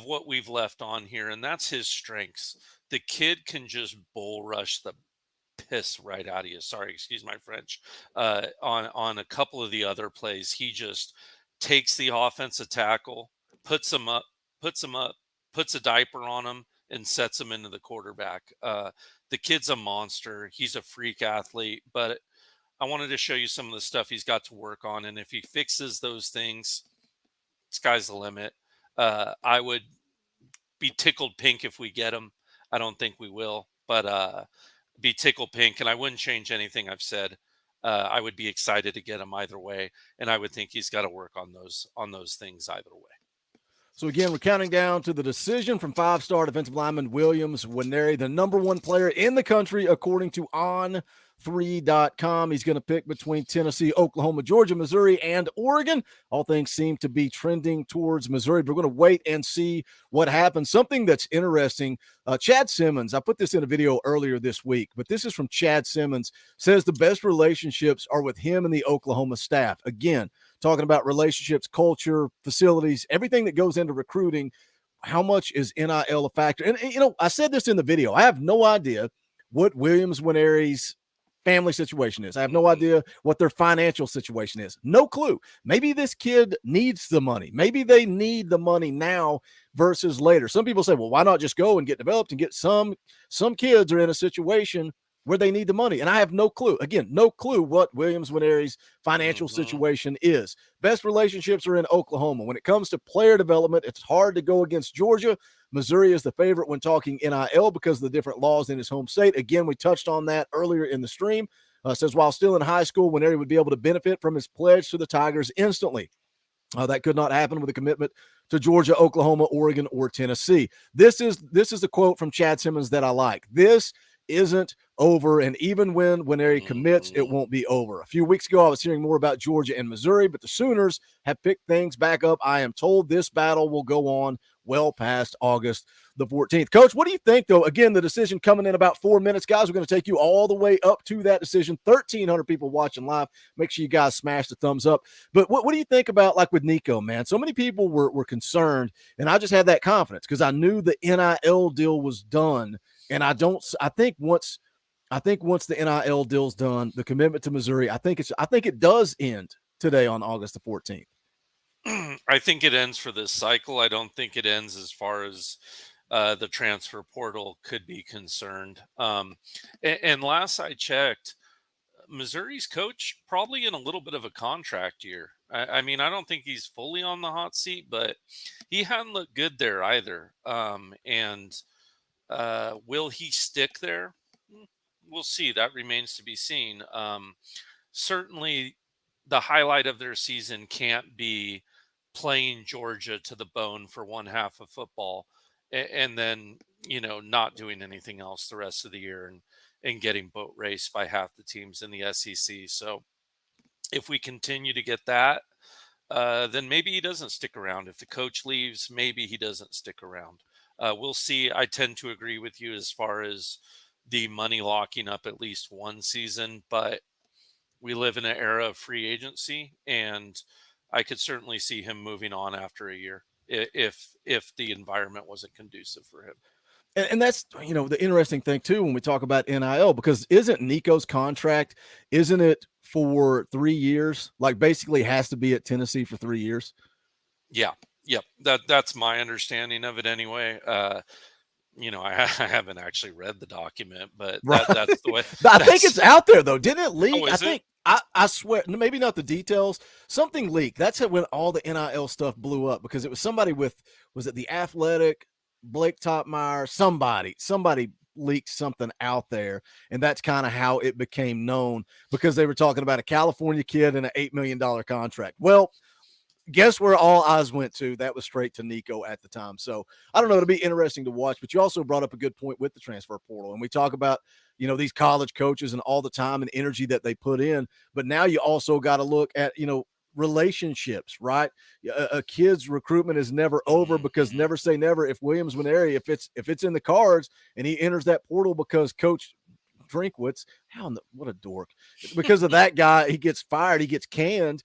what we've left on here, and that's his strengths. The kid can just bull rush the piss right out of you. Sorry, excuse my French. On a couple of the other plays, he just takes the offensive tackle, puts him up, puts a diaper on him, and sets him into the quarterback. The kid's a monster. He's a freak athlete, but I wanted to show you some of the stuff he's got to work on, and if he fixes those things, sky's the limit. I would be tickled pink if we get him. I don't think we will, but be tickled pink, and I wouldn't change anything I've said. I would be excited to get him either way, and I would think he's got to work on those things either way. So again, we're counting down to the decision from 5-star defensive lineman Williams Nwaneri, the #1 player in the country according to On3.com. He's going to pick between Tennessee, Oklahoma, Georgia, Missouri, and Oregon. All things seem to be trending towards Missouri. But we're going to wait and see what happens. Something that's interesting, Chad Simmons, I put this in a video earlier this week, but this is from Chad Simmons, says the best relationships are with him and the Oklahoma staff. Again, talking about relationships, culture, facilities, everything that goes into recruiting. How much is NIL a factor? And I said this in the video. I have no idea what Williams Nwaneri's family situation is. I have no idea what their financial situation is. No clue. Maybe this kid needs the money. Maybe they need the money now versus later. Some people say, well, why not just go and get developed and get some kids are in a situation where they need the money. And I have no clue. Again, no clue what Williams Nwaneri's financial situation is. Best relationships are in Oklahoma. When it comes to player development, it's hard to go against Georgia. Missouri is the favorite when talking NIL because of the different laws in his home state. Again, we touched on that earlier in the stream. Says while still in high school, Nwaneri would be able to benefit from his pledge to the Tigers instantly. That could not happen with a commitment to Georgia, Oklahoma, Oregon, or Tennessee. This is the quote from Chad Simmons that I like. This isn't over, and even when Nwaneri commits, it won't be over. A few weeks ago, I was hearing more about Georgia and Missouri, but the Sooners have picked things back up. I am told this battle will go on well past August the 14th. Coach, what do you think, though? Again, the decision coming in about 4 minutes. Guys, we're going to take you all the way up to that decision. 1,300 people watching live. Make sure you guys smash the thumbs up. But what do you think about, like, with Nico, man? So many people were concerned, and I just had that confidence because I knew the NIL deal was done. And I think once the NIL deal's done, the commitment to Missouri, I think it does end today on August the 14th. I think it ends for this cycle. I don't think it ends as far as the transfer portal could be concerned. And last I checked, Missouri's coach probably in a little bit of a contract year. I mean, I don't think he's fully on the hot seat, but he hadn't looked good there either. Will he stick there? We'll see. That remains to be seen. Certainly, the highlight of their season can't be playing Georgia to the bone for one half of football and then, not doing anything else the rest of the year and getting boat raced by half the teams in the SEC. So if we continue to get that, then maybe he doesn't stick around. If the coach leaves, maybe he doesn't stick around. We'll see. I tend to agree with you as far as the money locking up at least one season, but we live in an era of free agency, and I could certainly see him moving on after a year if the environment wasn't conducive for him. And that's, the interesting thing too, when we talk about NIL, because isn't Nico's contract, isn't it for 3 years? Like basically has to be at Tennessee for 3 years. Yeah. Yep. That's my understanding of it anyway. I haven't actually read the document, but that's the way. I think it's out there though. Didn't it leak? Oh, I think I swear, maybe not the details. Something leaked. That's when all the NIL stuff blew up because it was somebody was it The Athletic, Blake Topmeyer, somebody leaked something out there, and that's kind of how it became known because they were talking about a California kid and an $8 million contract. Well, guess where all eyes went to? That was straight to Nico at the time. So I don't know. It'll be interesting to watch, but you also brought up a good point with the transfer portal. And we talk about, these college coaches and all the time and energy that they put in, but now you also got to look at, relationships, right? A kid's recruitment is never over because never say never. If Williams Nwaneri, if it's in the cards and he enters that portal because Coach Drinkwitz, what a dork, because of that guy, he gets fired, he gets canned.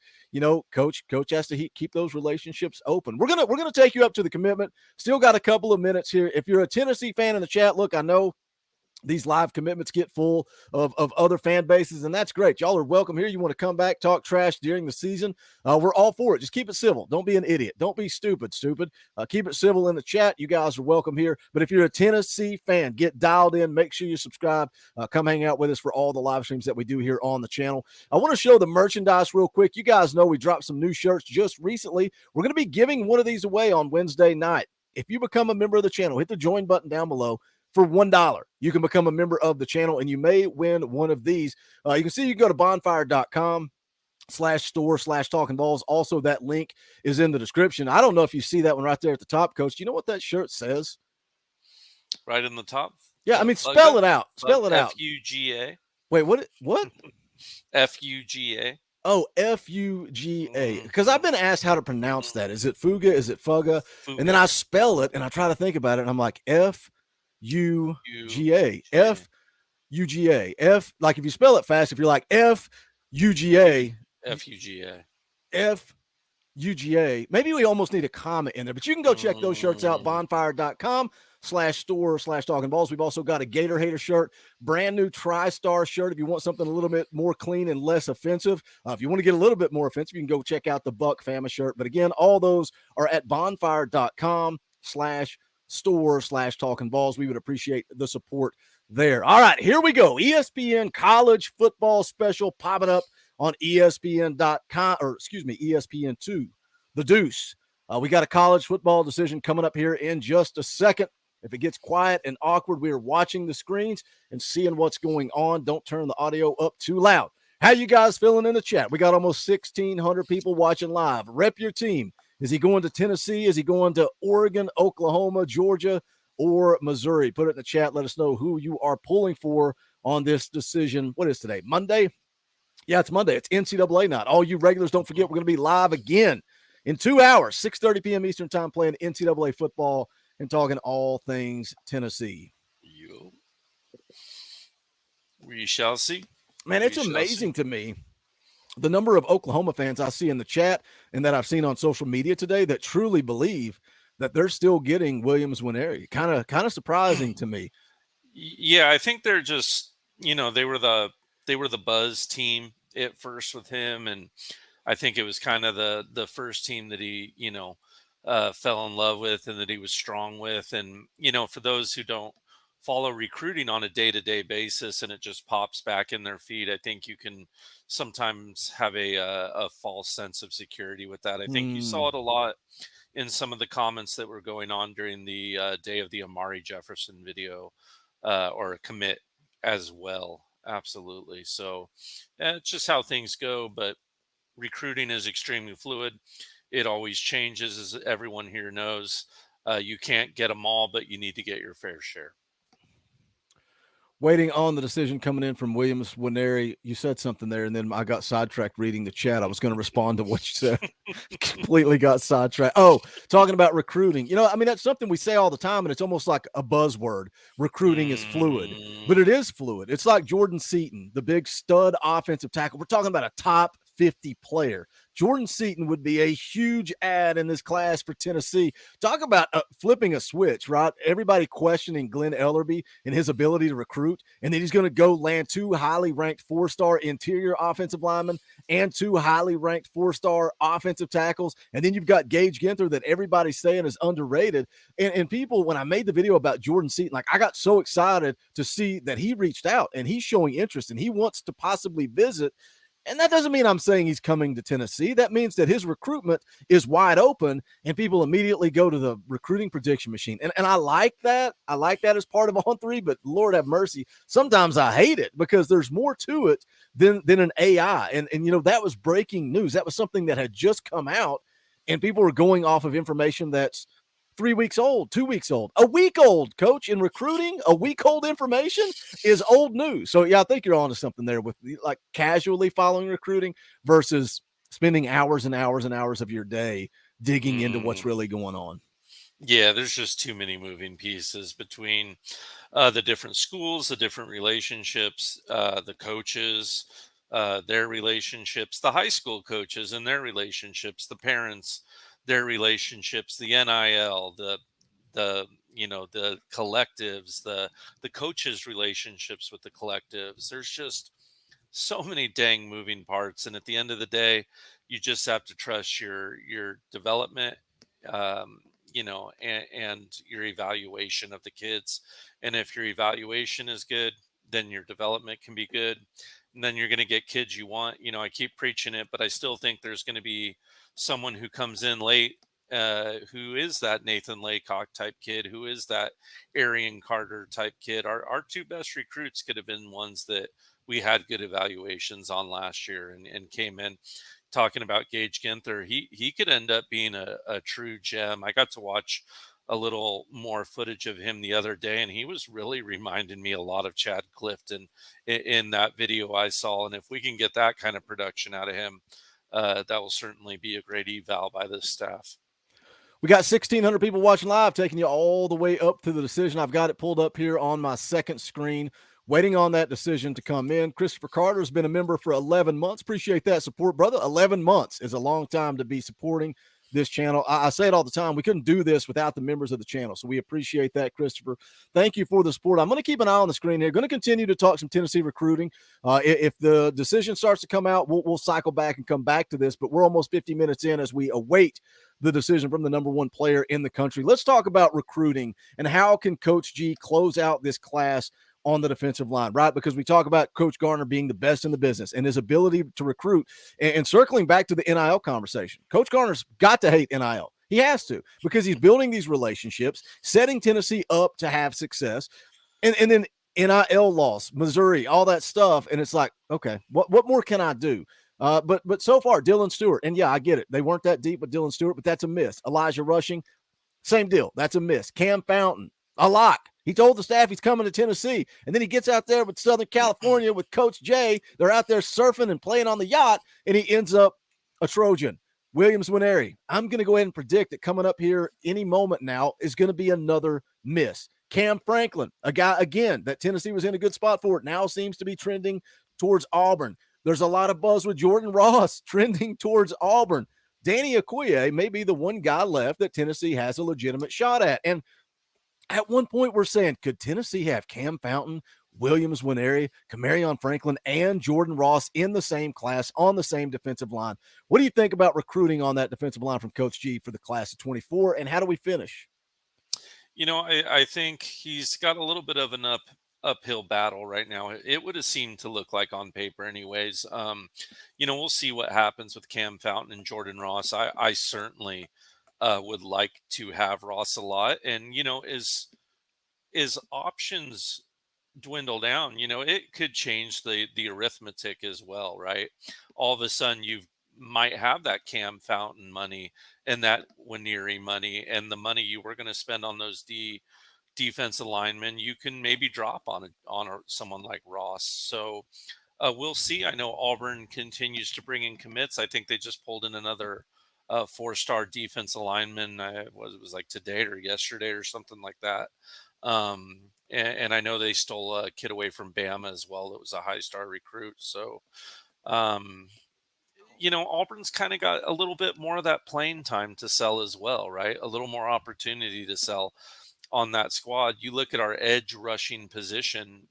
Coach has to keep those relationships open. We're gonna take you up to the commitment. Still got a couple of minutes here. If you're a Tennessee fan in the chat, look, I know these live commitments get full of other fan bases, and that's great. Y'all are welcome here. You want to come back, talk trash during the season? We're all for it. Just keep it civil. Don't be an idiot. Don't be stupid. Keep it civil in the chat. You guys are welcome here. But if you're a Tennessee fan, get dialed in. Make sure you subscribe. Come hang out with us for all the live streams that we do here on the channel. I want to show the merchandise real quick. You guys know we dropped some new shirts just recently. We're going to be giving one of these away on Wednesday night. If you become a member of the channel, hit the join button down below. For $1, you can become a member of the channel, and you may win one of these. You can see you can go to bonfire.com/store/Talkin VAWLS. Also, that link is in the description. I don't know if you see that one right there at the top, Coach. Do you know what that shirt says? Right in the top? Yeah, I mean, spell it out. Spell it out. F-U-G-A. Wait, what? F-U-G-A. Oh, F-U-G-A. Because I've been asked how to pronounce that. Is it Fuga? Is it Fuga? And then I spell it, and I try to think about it, and I'm like, F-U-G-A. F-U-G-A. F, like if you spell it fast, if you're like F-U-G-A. F-U-G-A. F-U-G-A. Maybe we almost need a comma in there, but you can go check those shirts out, bonfire.com /store/Talkin Balls. We've also got a Gator Hater shirt, brand new TriStar shirt. If you want something a little bit more clean and less offensive, if you want to get a little bit more offensive, you can go check out the Buck Fama shirt. But again, all those are at bonfire.com/store/Talkin Balls. We would appreciate the support there. All right, here we go. ESPN college football special popping up on ESPN.com, or excuse me, ESPN2, The Deuce. We got a college football decision coming up here in just a second. If it gets quiet and awkward, we are watching the screens and seeing what's going on. Don't turn the audio up too loud. How you guys feeling in the chat? We got almost 1,600 people watching live. Rep your team. Is he going to Tennessee? Is he going to Oregon, Oklahoma, Georgia, or Missouri? Put it in the chat. Let us know who you are pulling for on this decision. What is today? Monday? Yeah, it's Monday. It's NCAA night. All you regulars, don't forget, we're going to be live again in 2 hours, 6:30 p.m. Eastern time, playing NCAA football and talking all things Tennessee. We shall see. Man, it's amazing to me the number of Oklahoma fans I see in the chat and that I've seen on social media today that truly believe that they're still getting Williams Nwaneri. Kind of surprising to me. Yeah, I think they're just, they were the buzz team at first with him, and I think it was kind of the first team that he, fell in love with and that he was strong with. And, for those who don't follow recruiting on a day-to-day basis and it just pops back in their feed, I think you can sometimes have a false sense of security with that. I think you saw it a lot in some of the comments that were going on during the day of the Amari Jefferson video or commit as well. Absolutely. So it's just how things go, but recruiting is extremely fluid. It always changes, as everyone here knows. You can't get them all, but you need to get your fair share. Waiting on the decision coming in from Williams Nwaneri. You said something there, and then I got sidetracked reading the chat. I was going to respond to what you said. Completely got sidetracked. Oh, talking about recruiting. That's something we say all the time, and it's almost like a buzzword. Recruiting is fluid, but it is fluid. It's like Jordan Seaton, the big stud offensive tackle. We're talking about a top 50 player. Jordan Seaton would be a huge add in this class for Tennessee. Talk about flipping a switch, right? Everybody questioning Glenn Ellerby and his ability to recruit, and then he's going to go land 2 highly ranked 4-star interior offensive linemen and 2 highly ranked 4-star offensive tackles. And then you've got Gage Ginther that everybody's saying is underrated. And people, when I made the video about Jordan Seaton, I got so excited to see that he reached out and he's showing interest and he wants to possibly visit. And that doesn't mean I'm saying he's coming to Tennessee. That means that his recruitment is wide open and people immediately go to the recruiting prediction machine. And I like that. I like that as part of On3, but Lord have mercy, sometimes I hate it because there's more to it than an AI. And that was breaking news. That was something that had just come out and people were going off of information that's 3 weeks old, 2 weeks old, a week old. Coach, in recruiting, a week old information is old news. So yeah, I think you're onto something there with like casually following recruiting versus spending hours and hours and hours of your day digging into what's really going on. Yeah, there's just too many moving pieces between the different schools, the different relationships, the coaches, their relationships, the high school coaches and their relationships, the parents, their relationships, the NIL, the collectives, the coaches' relationships with the collectives. There's just so many dang moving parts, and at the end of the day, you just have to trust your development, and your evaluation of the kids. And if your evaluation is good, then your development can be good, and then you're going to get kids you want. I keep preaching it, but I still think there's going to be someone who comes in late, who is that Nathan Laycock type kid, who is that Arian Carter type kid. Our 2 best recruits could have been ones that we had good evaluations on last year and came in. Talking about Gage Ginther, he could end up being a true gem. I got to watch a little more footage of him the other day, and he was really reminding me a lot of Chad Clifton in that video I saw. And if we can get that kind of production out of him, that will certainly be a great eval by this staff. We got 1,600 people watching live, taking you all the way up to the decision. I've got it pulled up here on my second screen, waiting on that decision to come in. Christopher Carter has been a member for 11 months. Appreciate that support, brother. 11 months is a long time to be supporting this channel. I say it all the time. We couldn't do this without the members of the channel. So we appreciate that, Christopher. Thank you for the support. I'm going to keep an eye on the screen here. Going to continue to talk some Tennessee recruiting. If the decision starts to come out, we'll cycle back and come back to this, but we're almost 50 minutes in as we await the decision from the number one player in the country. Let's talk about recruiting and how can Coach G close out this class on the defensive line, right? Because we talk about Coach Garner being the best in the business and his ability to recruit. And circling back to the NIL conversation, Coach Garner's got to hate NIL. He has to, because he's building these relationships, setting Tennessee up to have success. And then NIL loss, Missouri, all that stuff. And it's like, okay, what more can I do? But so far, Dylan Stewart, and yeah, I get it. They weren't that deep with Dylan Stewart, but that's a miss. Elijah Rushing, same deal. That's a miss. Cam Fountain, a lock. He told the staff he's coming to Tennessee, and then he gets out there with Southern California with Coach Jay. They're out there surfing and playing on the yacht, and he ends up a Trojan. Williams Nwaneri, I'm going to go ahead and predict that coming up here any moment now is going to be another miss. Cam Franklin, a guy, again, that Tennessee was in a good spot for, it now seems to be trending towards Auburn. There's a lot of buzz with Jordan Ross trending towards Auburn. Danny Okoye may be the one guy left that Tennessee has a legitimate shot at. And at one point, we're saying, could Tennessee have Cam Fountain, Williams Nwaneri, Kamarion Franklin, and Jordan Ross in the same class on the same defensive line? What do you think about recruiting on that defensive line from Coach G for the class of 24, and how do we finish? You know, I think he's got a little bit of an uphill battle right now. It would have seemed to look like on paper anyways. You know, we'll see what happens with Cam Fountain and Jordan Ross. I certainly would like to have Ross a lot. And, you know, as options dwindle down, you know, it could change the arithmetic as well, right? All of a sudden you might have that Cam Fountain money and that Nwaneri money and the money you were going to spend on those defensive linemen, you can maybe drop on someone like Ross. So we'll see. I know Auburn continues to bring in commits. I think they just pulled in another 4-star defensive lineman. It was like today or yesterday or something like that. And I know they stole a kid away from Bama as well. It was a high-star recruit. So, you know, Auburn's kind of got a little bit more of that playing time to sell as well, right? A little more opportunity to sell on that squad. You look at our edge rushing position.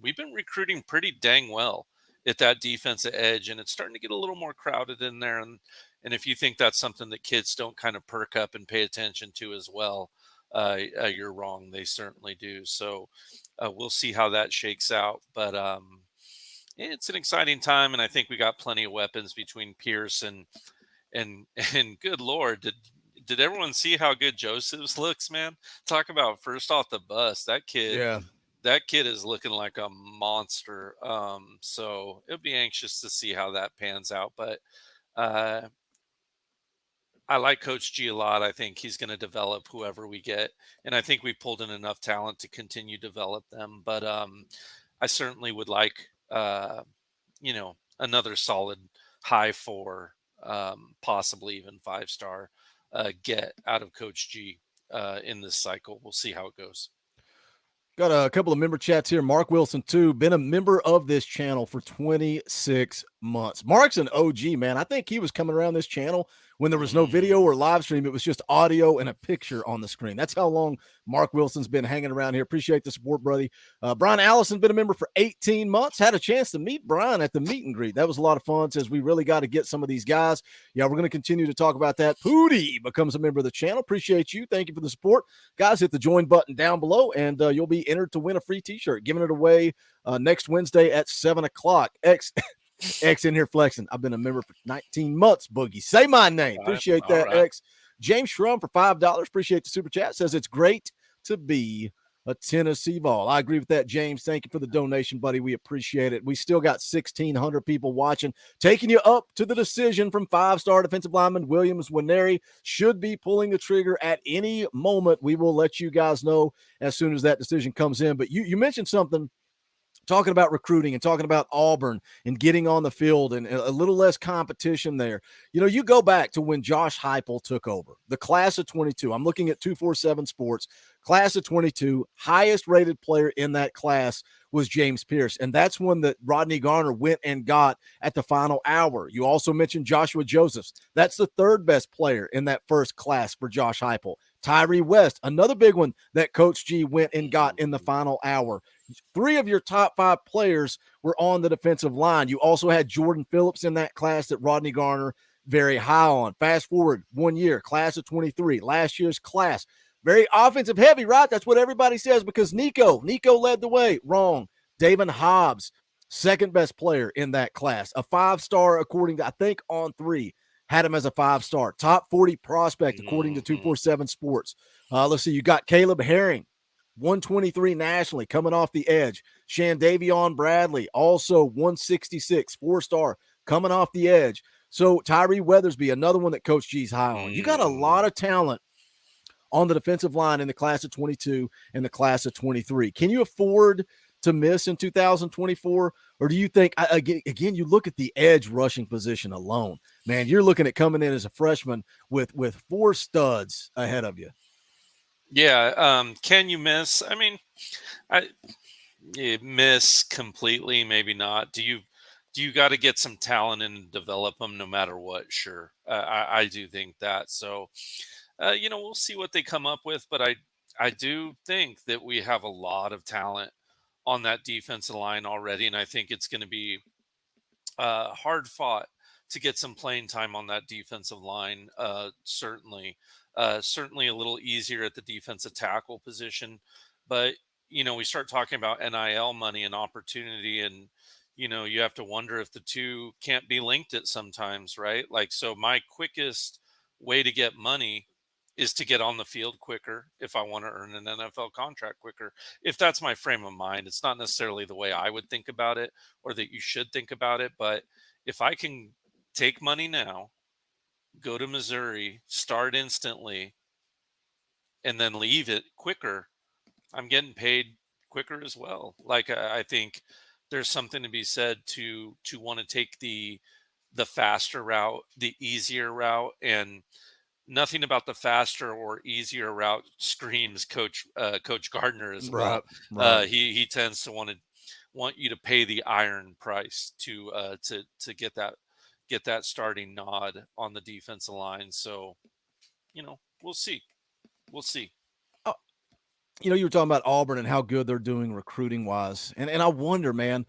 We've been recruiting pretty dang well at that defensive edge, and it's starting to get a little more crowded in there. And if you think that's something that kids don't kind of perk up and pay attention to as well, you're wrong. They certainly do. So we'll see how that shakes out. But it's an exciting time, and I think we got plenty of weapons between Pierce and good Lord, did everyone see how good Joseph's looks, man? Talk about first off the bus. That kid is looking like a monster. So it'll be anxious to see how that pans out. But I like Coach G a lot. I think he's going to develop whoever we get. And I think we pulled in enough talent to continue to develop them. But I certainly would like, you know, another solid high 4, possibly even 5-star get out of Coach G in this cycle. We'll see how it goes. Got a couple of member chats here. Mark Wilson, too, been a member of this channel for 26 months. Mark's an OG, man. I think he was coming around this channel when there was no video or live stream. It was just audio and a picture on the screen. That's how long Mark Wilson's been hanging around here. Appreciate the support, buddy. Brian Allison's been a member for 18 months. Had a chance to meet Brian at the meet and greet. That was a lot of fun. Says we really got to get some of these guys. Yeah, we're going to continue to talk about that. Pooty becomes a member of the channel. Appreciate you. Thank you for the support. Guys, hit the join button down below, and you'll be entered to win a free t-shirt. Giving it away next Wednesday at 7 o'clock. X in here flexing. I've been a member for 19 months, Boogie. Say my name. Appreciate that, right. X. James Shrum for $5. Appreciate the super chat. Says it's great to be a Tennessee Vol. I agree with that, James. Thank you for the donation, buddy. We appreciate it. We still got 1,600 people watching. Taking you up to the decision from 5-star defensive lineman Williams Nwaneri. Should be pulling the trigger at any moment. We will let you guys know as soon as that decision comes in. But you mentioned something, talking about recruiting and talking about Auburn and getting on the field and a little less competition there. You know, you go back to when Josh Heupel took over, the class of 22. I'm looking at 247 Sports. Class of 22, highest rated player in that class was James Pierce. And that's one that Rodney Garner went and got at the final hour. You also mentioned Joshua Josephs. That's the third best player in that first class for Josh Heupel. Tyree West, another big one that Coach G went and got in the final hour. 3 of your top 5 players were on the defensive line. You also had Jordan Phillips in that class that Rodney Garner very high on. Fast forward 1 year, class of 23, last year's class. Very offensive heavy, right? That's what everybody says because Nico led the way. Wrong. Davin Hobbs, second best player in that class. A 5-star according to, I think, On3 had him as a 5-star. Top 40 prospect according to 247 Sports. Let's see. You got Caleb Herring, 123 nationally, coming off the edge. Shandavion Bradley, also 166, 4-star, coming off the edge. So Tyree Weathersby, another one that Coach G's high on. You got a lot of talent on the defensive line in the class of 22 and the class of 23. Can you afford to miss in 2024? Or do you think, again, you look at the edge rushing position alone, man, you're looking at coming in as a freshman with 4 studs ahead of you. Yeah. Can you miss? I mean, miss completely, maybe not. Do you got to get some talent and develop them no matter what? Sure. I do think that. So, we'll see what they come up with, but I do think that we have a lot of talent on that defensive line already, and I think it's going to be hard fought to get some playing time on that defensive line. Certainly a little easier at the defensive tackle position, but we start talking about NIL money and opportunity, and you have to wonder if the two can't be linked at sometimes, right? Like, so my quickest way to get money is to get on the field quicker if I want to earn an NFL contract quicker. If that's my frame of mind, it's not necessarily the way I would think about it or that you should think about it. But if I can take money now, go to Missouri, start instantly, and then leave it quicker, I'm getting paid quicker as well. Like, I think there's something to be said to want to take the faster route, the easier route, and nothing about the faster or easier route screams Coach Gardner as well. Right. He tends to want you to pay the iron price to get that starting nod on the defensive line. So, we'll see. You were talking about Auburn and how good they're doing recruiting wise. And I wonder, man,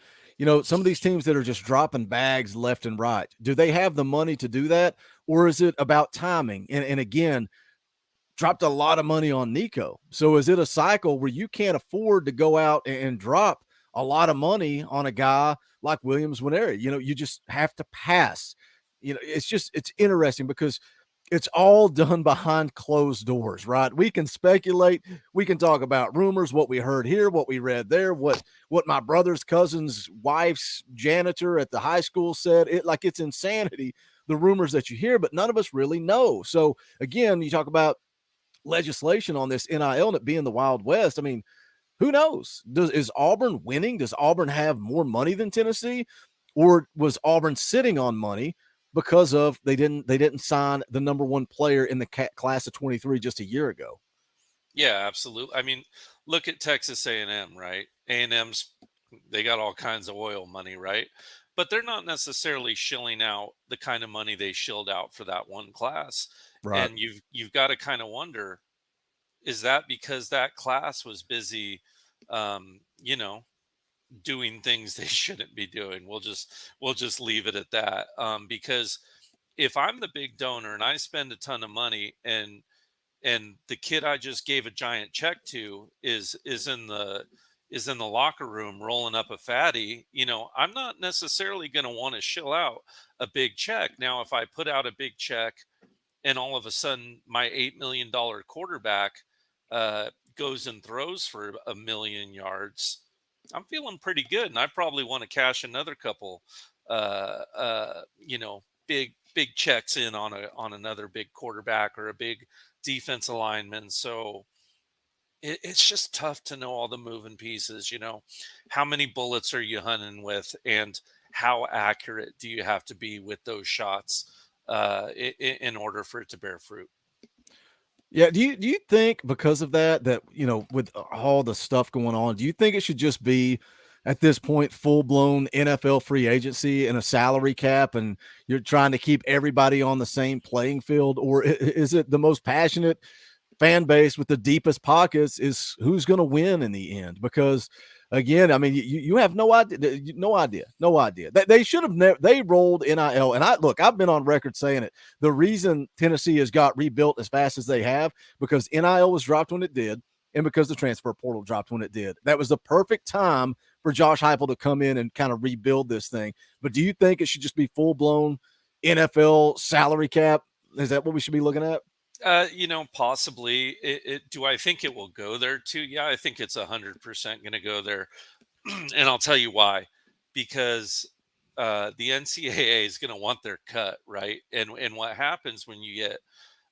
some of these teams that are just dropping bags left and right, do they have the money to do that? Or is it about timing? And again, dropped a lot of money on Nico. So is it a cycle where you can't afford to go out and drop a lot of money on a guy like Williams Nwaneri? You just have to pass. It's interesting because it's all done behind closed doors, right? We can speculate. We can talk about rumors, what we heard here, what we read there, what my brother's cousin's wife's janitor at the high school said. It's insanity, the rumors that you hear, but none of us really know. So again, you talk about legislation on this NIL and it being the Wild West. I mean, who knows? Is Auburn winning? Does Auburn have more money than Tennessee? Or was Auburn sitting on money because of they didn't sign the number 1 player in the class of 23 just a year ago? Yeah, absolutely. I mean, look at Texas A&M, right? A&M's, they got all kinds of oil money, right? But they're not necessarily shilling out the kind of money they shilled out for that one class. Right. And you've got to kind of wonder, is that because that class was busy, doing things they shouldn't be doing? We'll just leave it at that. Because if I'm the big donor and I spend a ton of money and the kid I just gave a giant check to is in the locker room rolling up a fatty, I'm not necessarily going to want to shill out a big check. Now, if I put out a big check and all of a sudden my $8 million quarterback goes and throws for 1 million yards, I'm feeling pretty good. And I probably want to cash another couple, big checks in on another big quarterback or a big defensive lineman. So it's just tough to know all the moving pieces. How many bullets are you hunting with, and how accurate do you have to be with those shots in order for it to bear fruit? Yeah. Do you think because of that, with all the stuff going on, do you think it should just be at this point full blown NFL free agency and a salary cap, and you're trying to keep everybody on the same playing field, or is it the most passionate fan base with the deepest pockets is who's going to win in the end? Because again, I mean, you have no idea, no idea. They should have never. They rolled NIL, and I've been on record saying it. The reason Tennessee has got rebuilt as fast as they have because NIL was dropped when it did, and because the transfer portal dropped when it did. That was the perfect time for Josh Heupel to come in and kind of rebuild this thing. But do you think it should just be full blown NFL salary cap? Is that what we should be looking at? Possibly. Do I think it will go there too? Yeah, I think it's 100% going to go there, and I'll tell you why. Because the NCAA is going to want their cut, right? And what happens when you get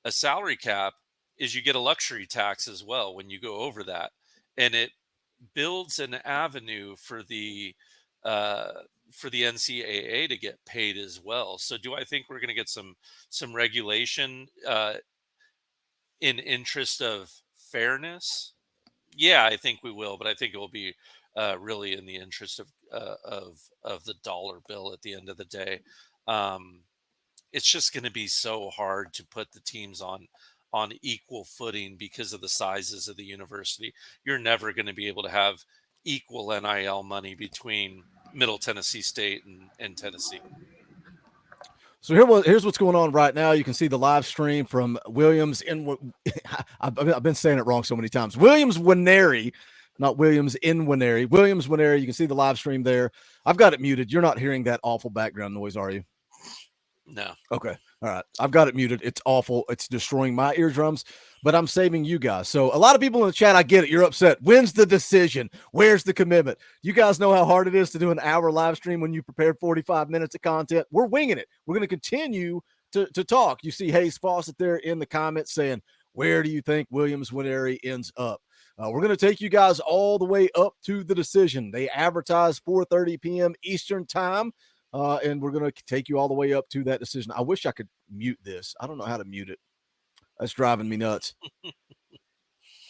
a salary cap is you get a luxury tax as well when you go over that, and it builds an avenue uh, for the NCAA to get paid as well. So, do I think we're going to get some regulation in interest of fairness? Yeah, I think we will, but I think it will be really in the interest of the dollar bill at the end of the day. Um, it's just going to be so hard to put the teams on equal footing because of the sizes of the university. You're never going to be able to have equal NIL money between Middle Tennessee State and Tennessee. So here's what's going on right now. You can see the live stream from Williams in. I've been saying it wrong so many times. Williams Nwaneri, not Williams in Nwaneri. Williams Nwaneri. You can see the live stream there. I've got it muted. You're not hearing that awful background noise, are you? No. Okay. All right. I've got it muted. It's awful. It's destroying my eardrums, but I'm saving you guys. So a lot of people in the chat, I get it. You're upset. When's the decision? Where's the commitment? You guys know how hard it is to do an hour live stream when you prepare 45 minutes of content. We're winging it. We're going to continue to talk. You see Hayes Fawcett there in the comments saying, where do you think Williams Nwaneri ends up? We're going to take you guys all the way up to the decision. They advertise 4:30 p.m. Eastern time. And we're going to take you all the way up to that decision. I wish I could mute this. I don't know how to mute it. That's driving me nuts.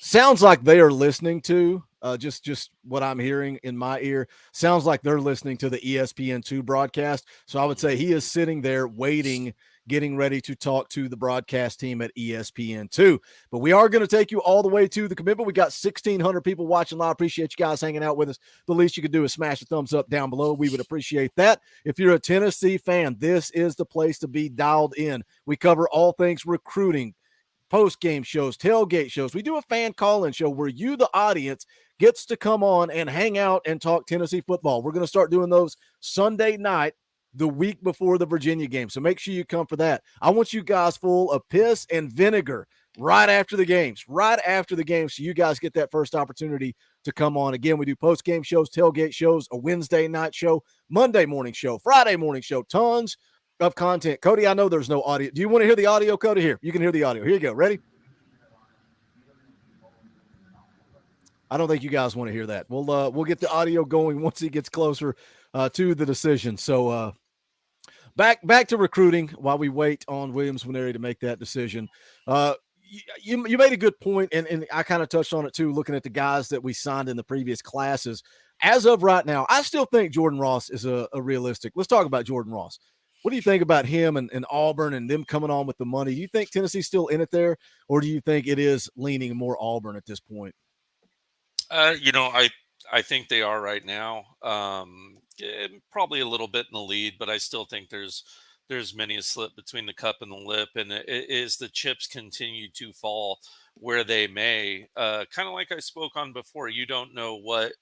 Sounds like they are listening to just what I'm hearing in my ear. Sounds like they're listening to the ESPN2 broadcast. So I would say he is sitting there waiting, getting ready to talk to the broadcast team at ESPN2. But we are going to take you all the way to the commitment. We got 1,600 people watching live. Appreciate you guys hanging out with us. The least you could do is smash a thumbs up down below. We would appreciate that. If you're a Tennessee fan, this is the place to be dialed in. We cover all things recruiting, post-game shows, tailgate shows. We do a fan call-in show where you, the audience, gets to come on and hang out and talk Tennessee football. We're going to start doing those Sunday night, the week before the Virginia game. So make sure you come for that. I want you guys full of piss and vinegar right after the games, so you guys get that first opportunity to come on. Again, we do post-game shows, tailgate shows, a Wednesday night show, Monday morning show, Friday morning show, tons of content. Cody, I know there's no audio. Do you want to hear the audio, Cody? Here, you can hear the audio. Here you go. Ready? I don't think you guys want to hear that. We'll get the audio going once he gets closer to the decision. So back to recruiting while we wait on Williams Nwaneri to make that decision. You made a good point, and I kind of touched on it too, looking at the guys that we signed in the previous classes. As of right now, I still think Jordan Ross is a realistic. Let's talk about Jordan Ross. What do you think about him and Auburn and them coming on with the money? Do you think Tennessee's still in it there, or do you think it is leaning more Auburn at this point? I think they are right now. Probably a little bit in the lead, but I still think there's many a slip between the cup and the lip, and it is the chips continue to fall where they may. Kind of like I spoke on before, you don't know what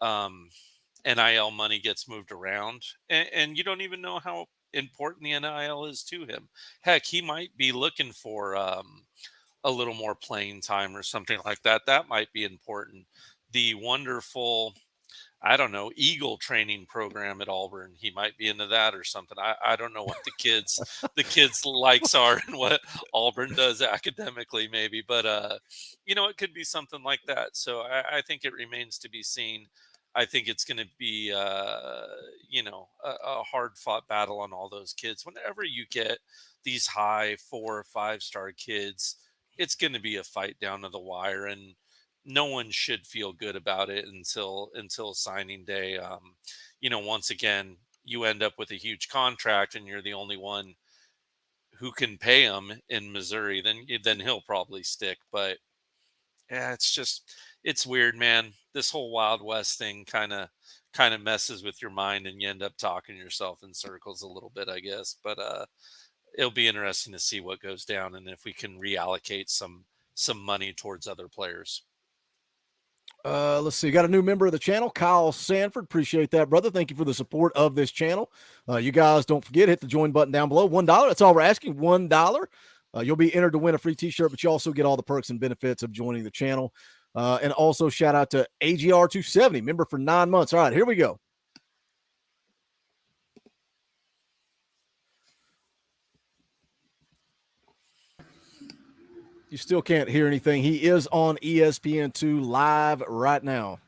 NIL money gets moved around, and you don't even know how important the NIL is to him. Heck, he might be looking for a little more playing time or something like that. That might be important. The wonderful, I don't know, Eagle training program at Auburn, he might be into that or something. I don't know what the kids likes are and what Auburn does academically maybe, but it could be something like that. So I think it remains to be seen. I think it's going to be a hard fought battle on all those kids. Whenever you get these high 4 or 5 star kids it's going to be a fight down to the wire, and no one should feel good about it until signing day. Once again, you end up with a huge contract and you're the only one who can pay him in Missouri, then he'll probably stick. But yeah, it's weird, man. This whole Wild West thing kind of messes with your mind, and you end up talking yourself in circles a little bit, I guess. But it'll be interesting to see what goes down and if we can reallocate some money towards other players. Let's see. Got a new member of the channel, Kyle Sanford. Appreciate that, brother. Thank you for the support of this channel. You guys don't forget, hit the join button down below. $1. That's all we're asking. $1. You'll be entered to win a free t-shirt, but you also get all the perks and benefits of joining the channel. And also shout out to AGR270, member for 9 months. All right, here we go. You still can't hear anything. He is on ESPN2 live right now.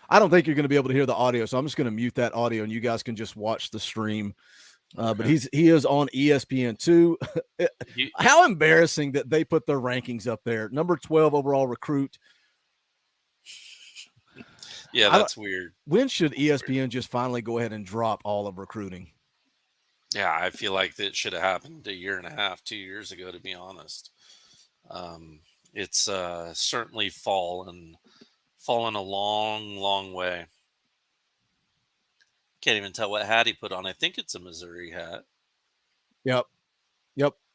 I don't think you're going to be able to hear the audio, so I'm just going to mute that audio, and you guys can just watch the stream. But he is on ESPN2. How embarrassing that they put their rankings up there. Number 12 overall recruit. Yeah, that's weird. When should ESPN just finally go ahead and drop all of recruiting? Yeah, I feel like that should have happened 1.5 years, 2 years ago, to be honest. It's certainly fallen a long, long way. Can't even tell what hat he put on. I think it's a Missouri hat. Yep.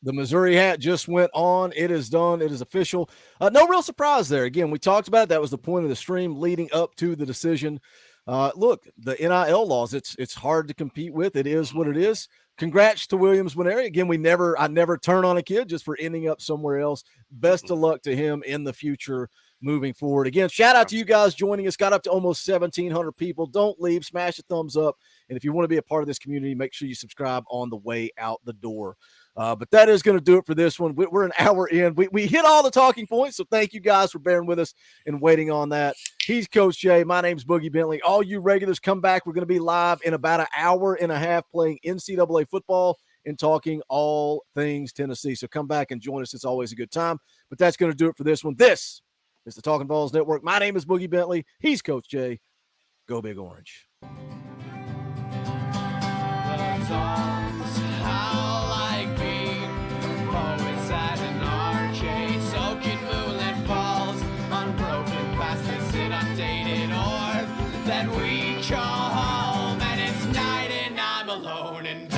The Missouri hat just went on. It is done. It is official. No real surprise there. Again, we talked about it. That was the point of the stream leading up to the decision. Look, the NIL laws, it's hard to compete with. It is what it is. Congrats to Williams Nwaneri. Again, I never turn on a kid just for ending up somewhere else. Best of luck to him in the future moving forward. Again, shout out to you guys joining us. Got up to almost 1,700 people. Don't leave. Smash a thumbs up. And if you want to be a part of this community, make sure you subscribe on the way out the door. But that is going to do it for this one. We're an hour in. We hit all the talking points, so thank you guys for bearing with us and waiting on that. He's Coach Jay. My name's Boogie Bentley. All you regulars, come back. We're going to be live in about 1.5 hours playing NCAA football and talking all things Tennessee. So come back and join us. It's always a good time. But that's going to do it for this one. This is the Talkin VAWLS Network. My name is Boogie Bentley. He's Coach Jay. Go Big Orange. That we call home, and it's night and I'm alone and